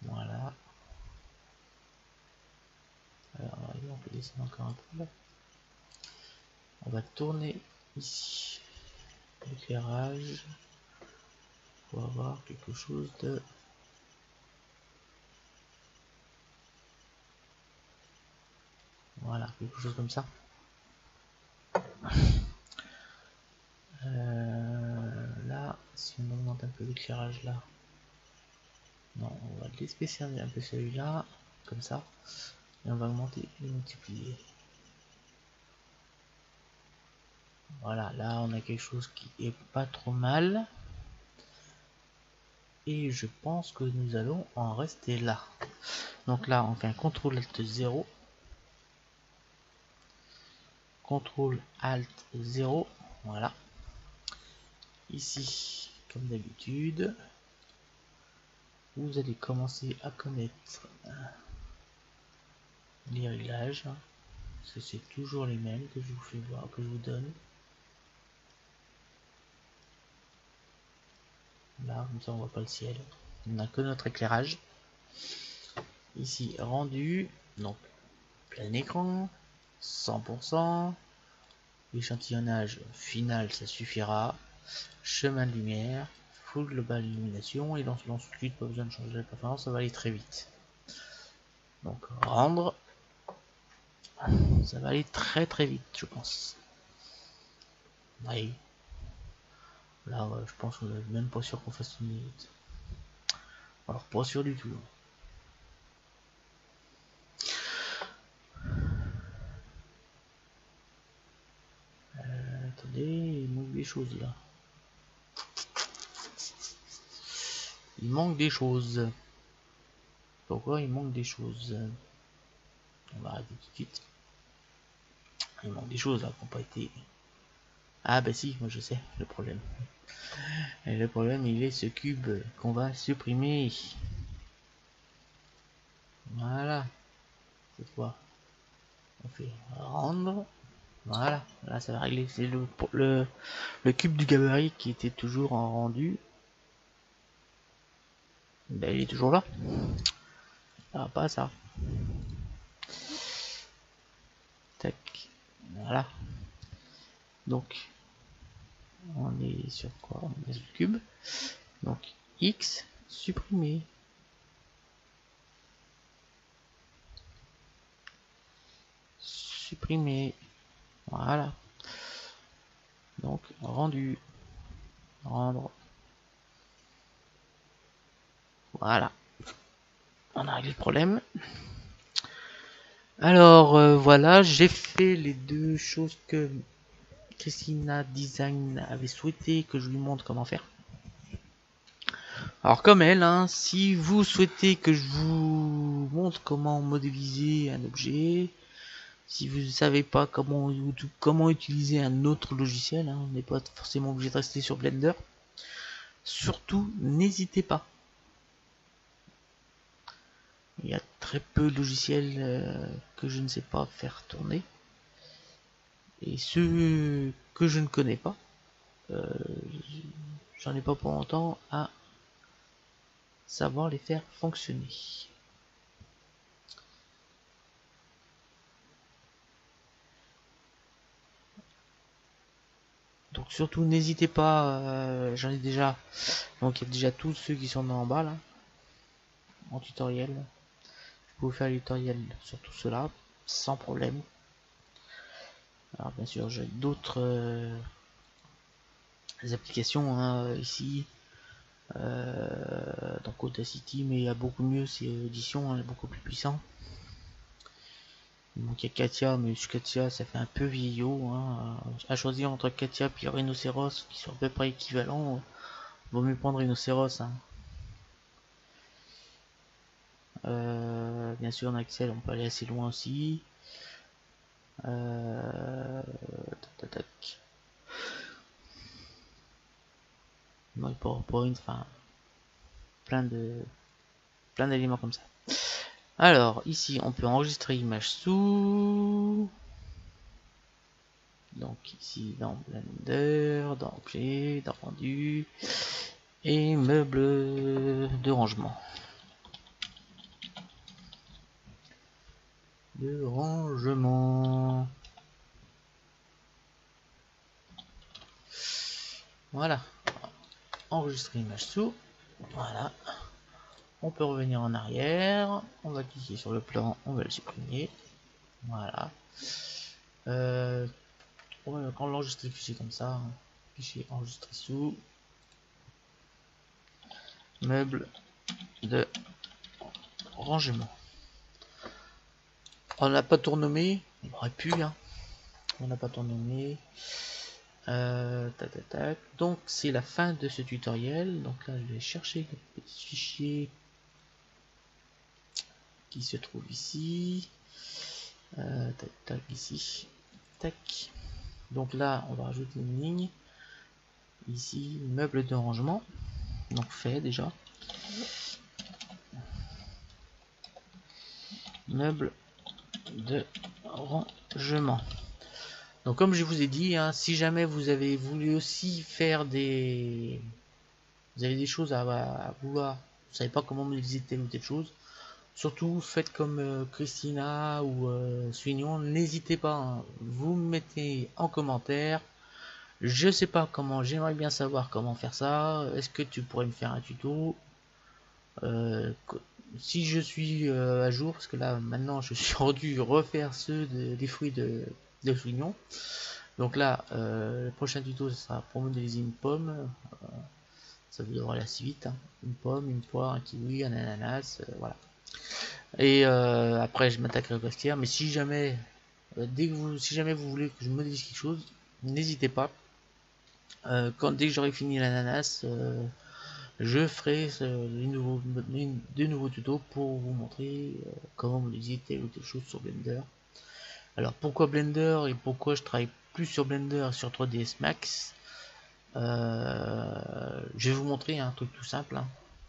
Voilà. Alors on peut descendre encore un peu là. On va tourner ici l'éclairage pour avoir quelque chose de voilà, quelque chose comme ça. Là, si on augmente un peu l'éclairage là, non, on va l'espécer un peu celui-là, comme ça, et on va augmenter et multiplier. Voilà, là on a quelque chose qui est pas trop mal. Et je pense que nous allons en rester là. Donc là on fait un CTRL ALT 0. CTRL ALT 0. Voilà. Ici, comme d'habitude, vous allez commencer à connaître les réglages. C'est toujours les mêmes que je vous fais voir, que je vous donne. Là, comme ça on voit pas le ciel. On n'a que notre éclairage. Ici, rendu. Donc, plein écran. 100%. Échantillonnage final, ça suffira. Chemin de lumière. Full global illumination. Et lance tout de suite, pas besoin de changer la performance, ça va aller très vite. Donc, rendre. Ça va aller très très vite, je pense. Oui. Là, je pense qu'on n'est même pas sûr qu'on fasse une minute. Alors, pas sûr du tout. Attendez, il manque des choses là. Il manque des choses. Pourquoi il manque des choses? On va arrêter tout de suite. Il manque des choses là qui n'ont pas été... Ah bah si, moi je sais le problème. Et le problème il est ce cube qu'on va supprimer. Voilà. Cette fois, on fait rendre. Voilà, là ça va régler. C'est le cube du gabarit qui était toujours en rendu. Ben, il est toujours là. Ah, pas ça. Tac. Voilà. Donc, on est sur quoi? On est sur le cube. Donc, X supprimé. Supprimer. Voilà. Donc, rendu. Rendre. Voilà. On a réglé le problème. Alors, voilà, j'ai fait les deux choses que Christina Design avait souhaité que je lui montre comment faire. Alors comme elle, hein, si vous souhaitez que je vous montre comment modéliser un objet, si vous ne savez pas comment utiliser un autre logiciel, hein, on n'est pas forcément obligé de rester sur Blender, surtout n'hésitez pas. Il y a très peu de logiciels que je ne sais pas faire tourner. Et ceux que je ne connais pas, j'en ai pas pour longtemps à savoir les faire fonctionner. Donc surtout n'hésitez pas, j'en ai déjà, donc il y a déjà tous ceux qui sont en bas là, en tutoriel. Je peux vous faire le tutoriel sur tout cela, sans problème. Alors bien sûr j'ai d'autres applications hein, ici, donc Audacity, mais il y a beaucoup mieux, c'est Audition, hein, beaucoup plus puissant. Donc il y a Katia, mais Katia ça fait un peu vieillot, hein. À choisir entre Katia et Rhinoceros qui sont à peu près équivalents, vaut mieux prendre Rhinoceros. Hein. Bien sûr en Excel on peut aller assez loin aussi. Tac, tac. Non, PowerPoint, enfin plein d'éléments comme ça. Alors ici on peut enregistrer image sous. Donc ici dans Blender, dans objet, dans rendu et meubles de rangement. Voilà, enregistrer image sous. Voilà, on peut revenir en arrière, on va cliquer sur le plan, on va le supprimer. Voilà. Quand l'enregistrer fichier comme ça, hein. Fichier enregistré sous meuble de rangement. On n'a pas tout renommé, on aurait pu, hein. On n'a pas tout renommé. Tac, tac, tac. Donc c'est la fin de ce tutoriel. Donc là je vais chercher le petit fichier qui se trouve ici. Tac, tac, ici. Tac. Donc là on va rajouter une ligne. Ici, meuble de rangement. Donc fait déjà. Meuble de rangement. Donc comme je vous ai dit, hein, si jamais vous avez voulu aussi faire des... Vous avez des choses à vouloir, vous savez pas comment modéliser telle ou telle chose, surtout faites comme Christina ou Suignon, n'hésitez pas, hein, vous me mettez en commentaire. Je sais pas comment, j'aimerais bien savoir comment faire ça. Est-ce que tu pourrais me faire un tuto si je suis à jour, parce que là maintenant je suis rendu refaire ceux des fruits de Suignon. Donc là, le prochain tuto, ce sera pour modéliser une pomme. Ça devrait aller assez vite. Hein. Une pomme, une poire, un kiwi, un ananas, voilà. Et après, je m'attaquerai au costière. Mais si jamais, si jamais vous voulez que je modélise quelque chose, n'hésitez pas. Dès que j'aurai fini l'ananas, je ferai des nouveaux tutos pour vous montrer comment modéliser telle ou telle chose sur Blender. Alors pourquoi Blender et pourquoi je travaille plus sur Blender sur 3ds Max, je vais vous montrer un truc tout simple, hein.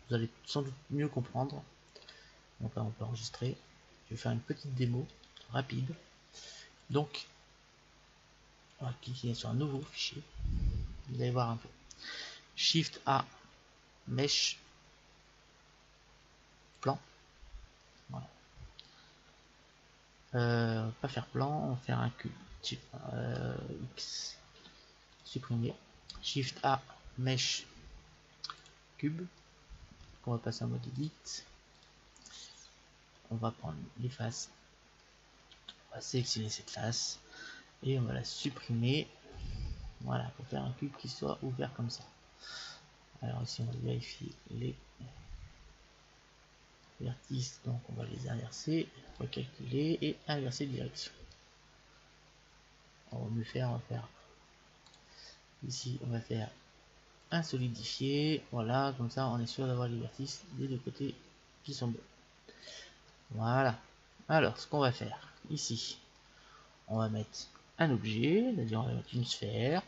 Vous allez sans doute mieux comprendre. Donc là on peut enregistrer, je vais faire une petite démo rapide. Donc on va cliquer sur un nouveau fichier, vous allez voir un peu. Shift A, Mesh, plan. Voilà. Pas faire plan, on va faire un cube. X, supprimer. Shift A, Mesh, cube. On va passer en mode edit. On va prendre les faces, on va sélectionner cette face et on va la supprimer. Voilà, pour faire un cube qui soit ouvert comme ça. Alors ici on va vérifier les vertices, donc on va les inverser, recalculer et inverser de direction. On va mieux faire, ici on va faire un solidifié. Voilà, comme ça on est sûr d'avoir les vertices des deux côtés qui sont bons. Voilà. Alors, ce qu'on va faire ici, on va mettre un objet, c'est-à-dire on va mettre une sphère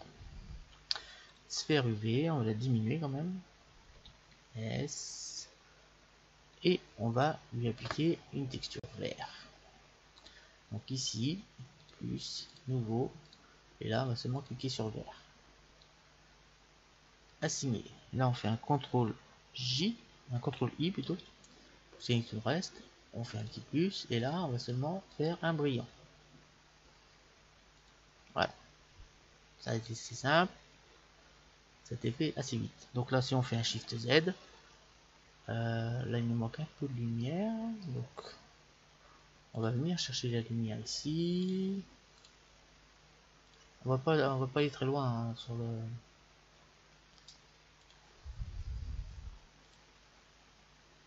UV, on va la diminuer quand même. S. Et on va lui appliquer une texture vert. Donc ici, plus, nouveau, et là on va seulement cliquer sur vert. Assigner. Là on fait un CTRL J, un CTRL I plutôt, pour sélectionner le reste. On fait un petit plus, et là on va seulement faire un brillant. Voilà. Ça a été assez simple. Ça a été fait assez vite. Donc là si on fait un Shift Z, là il nous manque un peu de lumière. Donc on va venir chercher la lumière ici. On va pas aller très loin hein, sur le.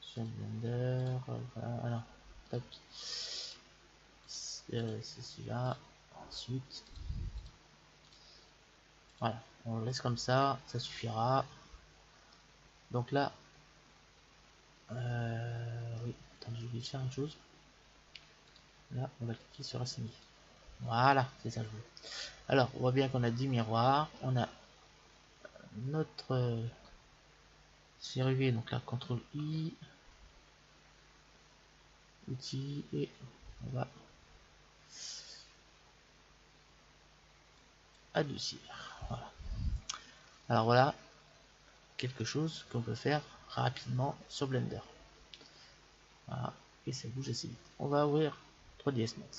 Sur Blender, voilà, alors, tac. C'est celui-là. Ensuite, voilà, on le laisse comme ça, ça suffira. Donc là, oui, attends, j'ai oublié de faire une chose. Là, on va cliquer sur assigner. Voilà, c'est ça le jeu. Alors, on voit bien qu'on a 10 miroirs, on a notre sphère UV, donc là, CTRL I, outil, et on va adoucir. Voilà. Alors voilà, quelque chose qu'on peut faire rapidement sur Blender. Voilà, et ça bouge assez vite. On va ouvrir 3ds Max.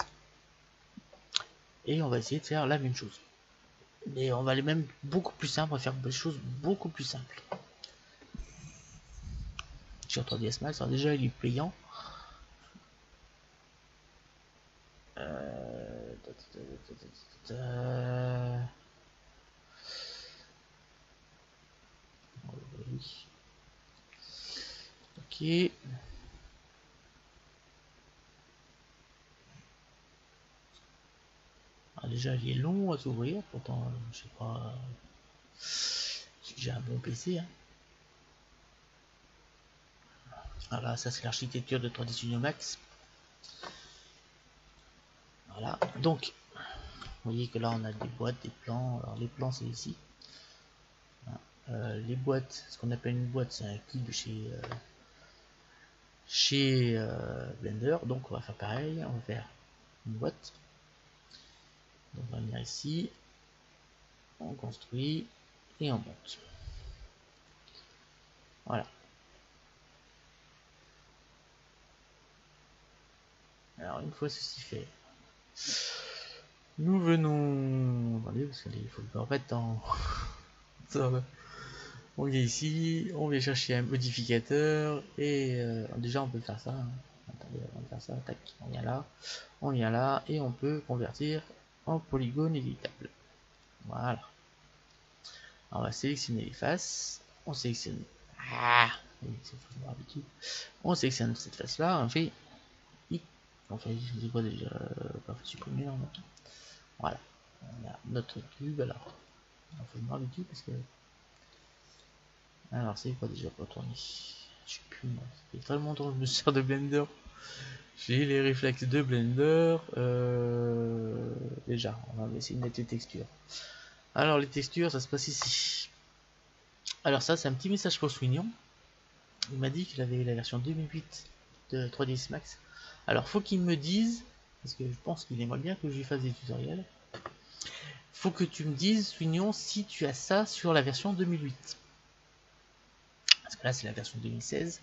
Et on va essayer de faire la même chose. Mais on va aller même beaucoup plus simple, on va faire des choses beaucoup plus simples. Sur 3ds Max, alors déjà il est payant. Ok. Alors déjà il est long à s'ouvrir, pourtant je sais pas, j'ai un bon PC. Hein. Voilà, ça c'est l'architecture de 3D Studio Max. Voilà, donc vous voyez que là on a des boîtes, des plans. Alors les plans c'est ici. Les boîtes, ce qu'on appelle une boîte, c'est un cube chez Blender. Donc on va faire pareil, on va faire une boîte. Donc on va venir ici, on construit et on monte. Voilà. Alors une fois ceci fait, nous venons. Attendez, parce qu'il faut le remettre en. On vient ici, on vient chercher un modificateur et déjà on peut faire ça. Hein. Attendez, on va faire ça. Tac, on vient là et on peut convertir en polygone éditable. Voilà. Alors, on va sélectionner les faces. On sélectionne. Ah, on sélectionne cette face là. On fait. On fait quoi déjà pas supprimer en même temps. Voilà. On a notre cube. Alors, on faut voir le cube parce que. Alors, c'est quoi déjà pour tourner? Je sais plus moi. Ça fait très longtemps que je me sers de Blender. J'ai les réflexes de Blender. Déjà, on va essayer de mettre les textures. Alors, les textures, ça se passe ici. Alors, ça, c'est un petit message pour Swignon. Il m'a dit qu'il avait la version 2008 de 3ds Max. Alors, faut qu'il me dise, parce que je pense qu'il aimerait bien que je lui fasse des tutoriels. Faut que tu me dises, Swignon, si tu as ça sur la version 2008. Parce que là, c'est la version 2016.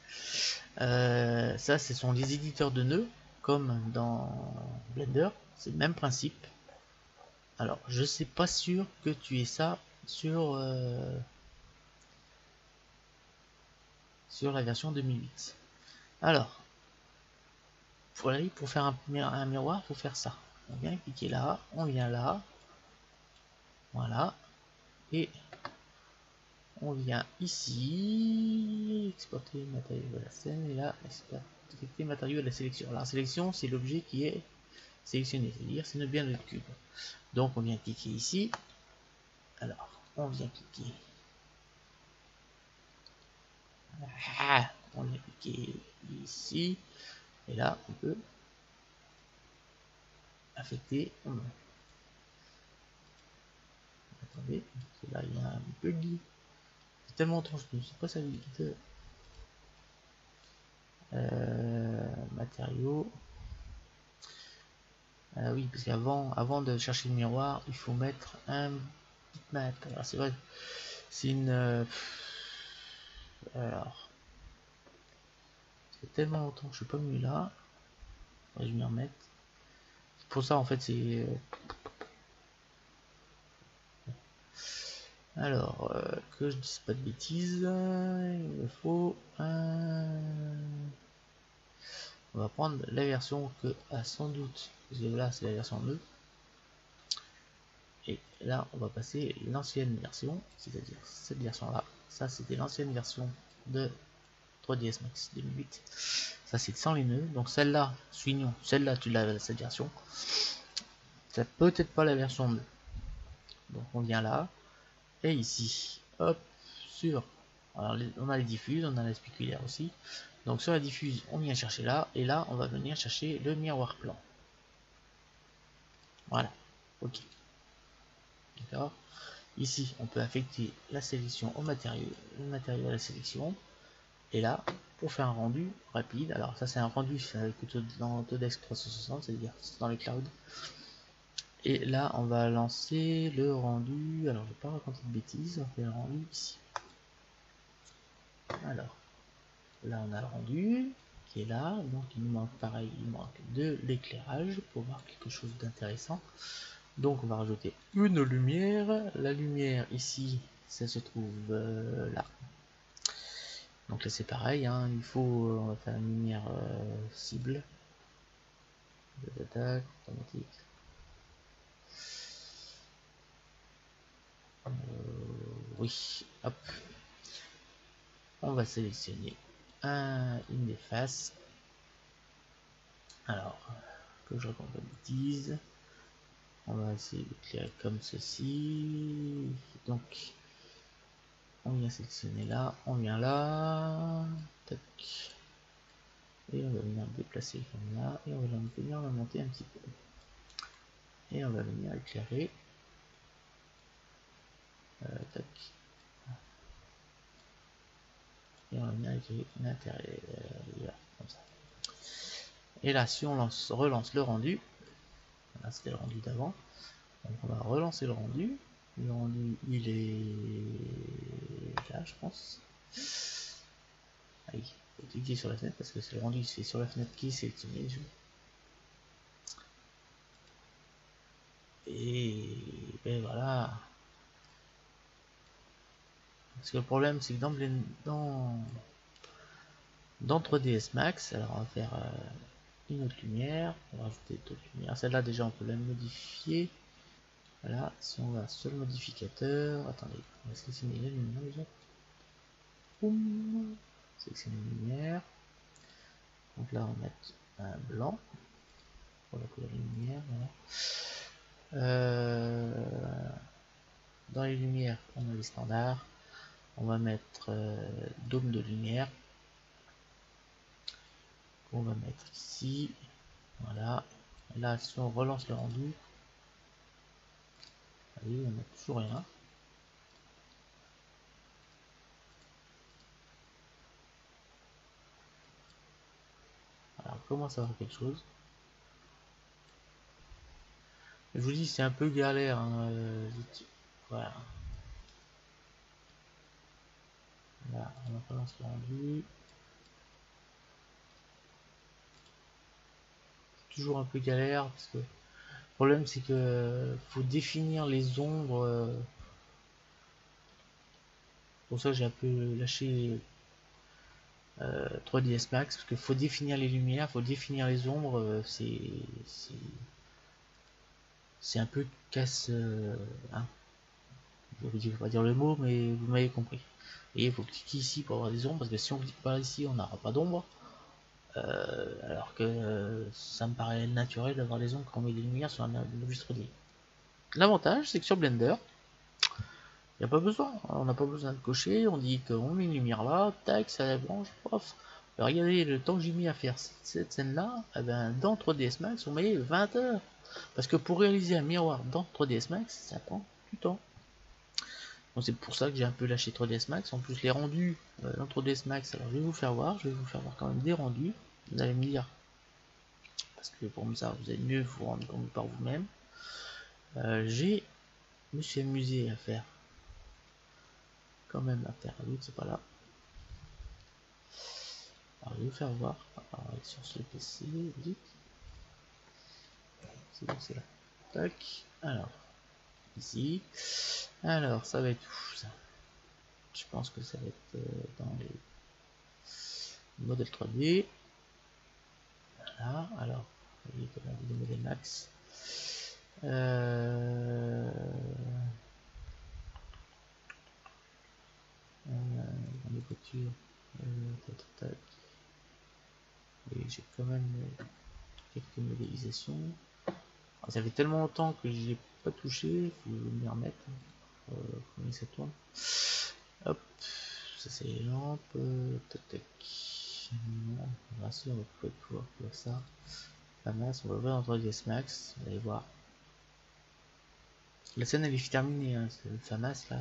Ça, ce sont les éditeurs de nœuds, comme dans Blender. C'est le même principe. Alors, je sais pas sûr que tu aies ça sur la version 2008. Alors, pour faire un miroir, il faut faire ça. On vient cliquer là, on vient là. Voilà. Et on vient ici, exporter matériau de la scène, et là, exporter matériau de la sélection. Alors, la sélection, c'est l'objet qui est sélectionné, c'est-à-dire c'est bien notre cube. Donc, on vient cliquer ici. Alors, on vient cliquer On l'a appliqué ici. Et là, on peut affecter. Attendez, là il y a un buggy. C'est tellement longtemps que je ne sais pas ça vite. Matériaux. Oui, parce avant de chercher le miroir, il faut mettre un bitmap. Alors c'est vrai, c'est une. Alors, c'est tellement longtemps que je suis pas venu là. Ouais, je vais m'y remettre. Pour ça, en fait, c'est. Alors, que je dise pas de bêtises, il me faut un. On va prendre la version que a sans doute, parce que là c'est la version 2. Et là, on va passer l'ancienne version, c'est-à-dire cette version-là. Ça, c'était l'ancienne version de 3ds Max 2008. Ça, c'est sans les nœuds. Donc celle-là, soulignons, celle-là, tu l'as cette version. C'est peut-être pas la version 2. Donc on vient là. Et ici, hop, sur. Alors, on a les diffuses, on a la spéculaire aussi. Donc sur la diffuse, on vient chercher là. Et là, on va venir chercher le miroir plan. Voilà. Ok. D'accord. Ici, on peut affecter la sélection au matériau, le matériau à la sélection. Et là, pour faire un rendu rapide, alors ça c'est un rendu dans Autodesk 360, c'est-à-dire dans les clouds. Et là, on va lancer le rendu. Alors, je vais pas raconter de bêtises, on fait le rendu ici. Alors, là, on a le rendu qui est là. Donc, il nous manque pareil, il manque de l'éclairage pour voir quelque chose d'intéressant. Donc, on va rajouter une lumière. La lumière ici, ça se trouve là. Donc là, c'est pareil, hein, il faut on va faire une lumière cible. Automatique. Oui, hop. On va sélectionner une des faces. Alors, que je raconte pas de bêtises. On va essayer d'éclairer comme ceci. Donc, on vient sélectionner là, on vient là. Tac. Et on va venir déplacer comme là. Et on va venir la monter un petit peu. Et on va venir éclairer. Tac. Et on va venir éclairer l'intérieur. Comme ça. Et là, si on relance le rendu, là c'était le rendu d'avant, donc on va relancer le rendu. Le rendu, il est là, je pense. Ah oui, il faut cliquer sur la fenêtre parce que c'est le rendu, c'est sur la fenêtre qui est sélectionné. Et ben voilà. Parce que le problème, c'est que dans 3ds Max, alors on va faire une autre lumière, on va rajouter d'autres lumières. Celle-là, déjà, on peut la modifier. Voilà, si on va sur le modificateur, attendez, on va sélectionner la lumière déjà. Boum, sélectionner la lumière. Donc là, on va mettre un blanc pour la couleur de lumière. Voilà. Dans les lumières, on a les standards. On va mettre dôme de lumière. On va mettre ici. Voilà. Là, si on relance le rendu, allez, on n'a toujours rien. Alors, on commence à avoir quelque chose. Je vous dis, c'est un peu galère. Hein, voilà. Là, on relance le rendu. Toujours un peu galère parce que le problème c'est que faut définir les ombres. Pour ça j'ai un peu lâché 3ds Max parce qu'il faut définir les lumières, faut définir les ombres. C'est un peu casse. Hein. Je vais pas dire le mot, mais vous m'avez compris. Et il faut cliquer ici pour avoir des ombres parce que si on clique pas ici, on n'aura pas d'ombre. Alors que ça me paraît naturel d'avoir les ombres quand on met des lumières sur un objet 3D. L'avantage, c'est que sur Blender, Il n'y a pas besoin, on n'a pas besoin de cocher, on dit qu'on met une lumière là, tac, ça la branche, pof. Regardez le temps que j'ai mis à faire cette scène là, eh ben, dans 3ds Max on met 20 heures. Parce que pour réaliser un miroir dans 3ds Max, ça prend du temps. Donc c'est pour ça que j'ai un peu lâché 3ds Max. En plus les rendus dans 3ds Max, alors je vais vous faire voir, quand même des rendus. Vous allez me dire, parce que pour ça vous allez mieux vous rendre compte par vous-même. Je me suis amusé à faire quand même à faire, oui c'est pas là. Alors je vais vous faire voir, alors, sur ce PC, vite. C'est bon, c'est là. Tac, alors, ici. Alors, ça va être où ça? Je pense que ça va être dans les modèles 3D. Voilà, alors, vous voyez que là, le modèle max. Dans les voitures, tac. Et j'ai quand même quelques modélisations. Alors, ça fait tellement longtemps que j'ai pas touché, il faut m'y remettre. Comment ça tourne? Hop, ça c'est les lampes. Tac tac. Non, on va pouvoir faire ça. Famas, on va voir dans 3ds Max, vous allez voir. La scène elle est terminée, hein. Le Famas là,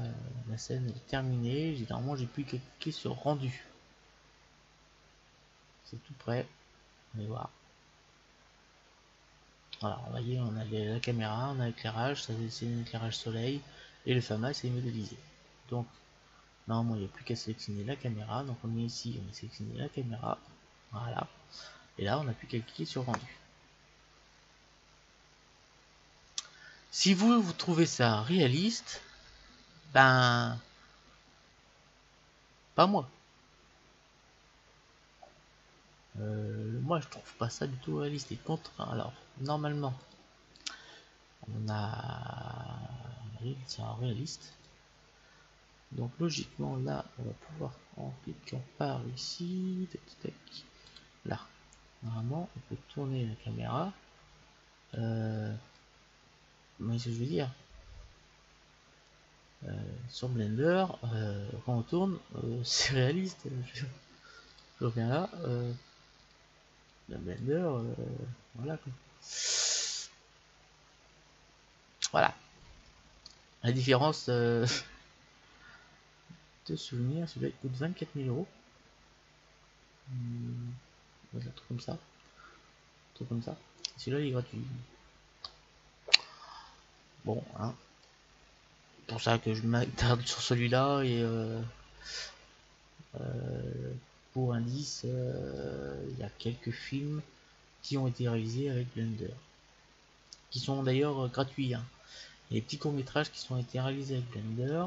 la scène est terminée. Généralement j'ai plus qu'à cliquer sur rendu. C'est tout prêt, on va voir. Voilà, vous voyez, on a la caméra, on a l'éclairage, ça c'est un éclairage soleil, et le Famas est modélisé. Donc normalement il n'y a plus qu'à sélectionner la caméra, donc on est ici, on a sélectionné la caméra, voilà, et là on n'a plus qu'à cliquer sur rendu. Si vous trouvez ça réaliste, ben pas moi. Moi je trouve pas ça du tout réaliste. Et contre, alors normalement on a c'est un réaliste. Donc logiquement là on va pouvoir en cliquant par ici, tac, tac, là. Normalement on peut tourner la caméra. Mais ce que je veux dire, sur Blender, quand on tourne, c'est réaliste. Je reviens là, le Blender, voilà quoi. Voilà. La différence de souvenir, celui-là il coûte 24 000 euros. Un truc comme ça. Un truc comme ça. Celui-là il est gratuit. Bon, hein. C'est pour ça que je m'attarde sur celui-là et pour indice, il y a quelques films qui ont été réalisés avec Blender. Qui sont d'ailleurs gratuits. Hein. Il y a des petits courts-métrages qui sont été réalisés avec Blender.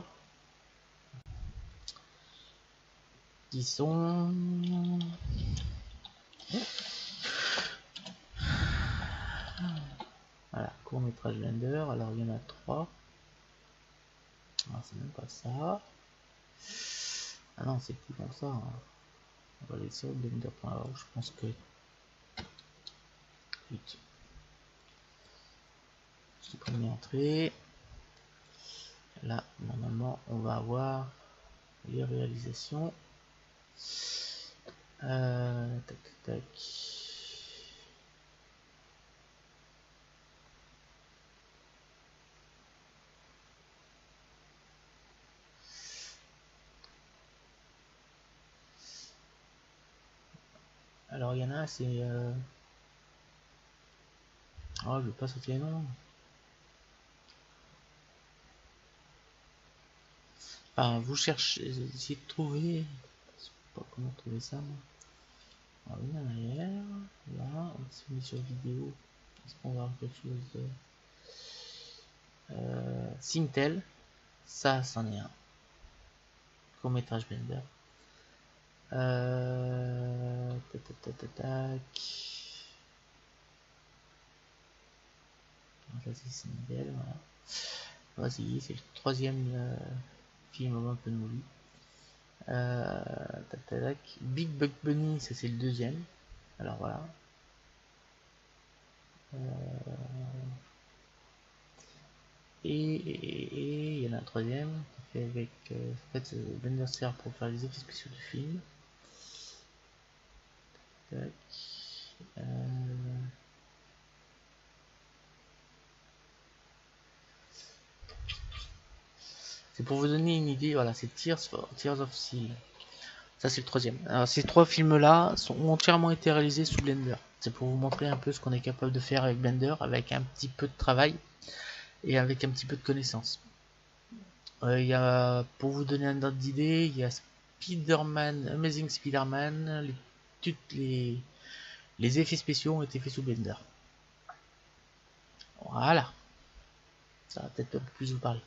Qui sont... Voilà, court-métrage Blender. Alors il y en a 3. Ah, c'est même pas ça. Ah non, c'est plus comme ça. Hein. On va aller sur Blender.org. Je pense que... Vite. Supprimer entrée. Là, normalement, on va avoir les réalisations. Tac, tac. Alors, il y en a un, c'est... Oh, je vais pas sauter les noms. Enfin, vous cherchez, essayez de trouver... Je sais pas comment trouver ça, moi. Alors, une en arrière. Là, on se met sur vidéo. Est-ce qu'on va avoir quelque chose de... Sintel. Ça, c'en est un. Court-métrage Blender. Tac, tac, tac. Ça c'est Sintel, voilà. Vas-y, c'est le troisième film un peu de movie. Tac, tac, tac. Big Bug Bunny, ça c'est le deuxième. Alors voilà. Et il y en a un troisième qui fait avec en fait Blender sert pour faire les effets spéciaux de film. Tac. C'est pour vous donner une idée, voilà, c'est Tears of Steel. Ça c'est le troisième. Alors ces trois films là ont entièrement été réalisés sous Blender. C'est pour vous montrer un peu ce qu'on est capable de faire avec Blender, avec un petit peu de travail et avec un petit peu de connaissances. Il y a, pour vous donner un ordre d'idée, il y a Spider-Man, Amazing Spider-Man, les effets spéciaux ont été faits sous Blender. Voilà. Ça va peut-être un peu plus vous parler.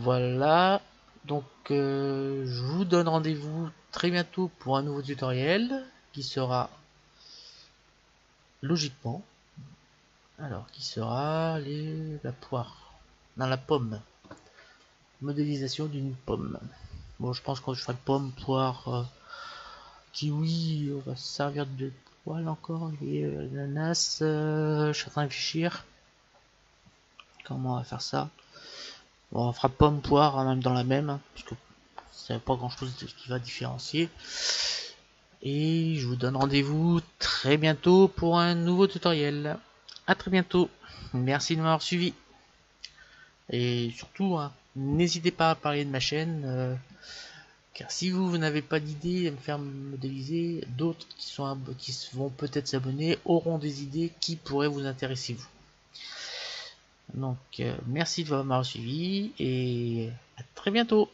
Voilà. Donc je vous donne rendez-vous très bientôt pour un nouveau tutoriel qui sera logiquement qui sera la poire dans la pomme, modélisation d'une pomme. Bon, je pense que je ferai pomme, poire, kiwi, on va se servir de poil encore, et ananas, je suis en train de réfléchir comment on va faire ça. Bon, on fera pomme, poire, même dans la même, parce que c'est pas grand chose qui va différencier. Et je vous donne rendez-vous très bientôt pour un nouveau tutoriel. À très bientôt. Merci de m'avoir suivi. Et surtout, n'hésitez pas à parler de ma chaîne. Car si vous n'avez pas d'idée à me faire modéliser, d'autres qui vont peut-être s'abonner auront des idées qui pourraient vous intéresser vous. Donc merci de m'avoir suivi et à très bientôt.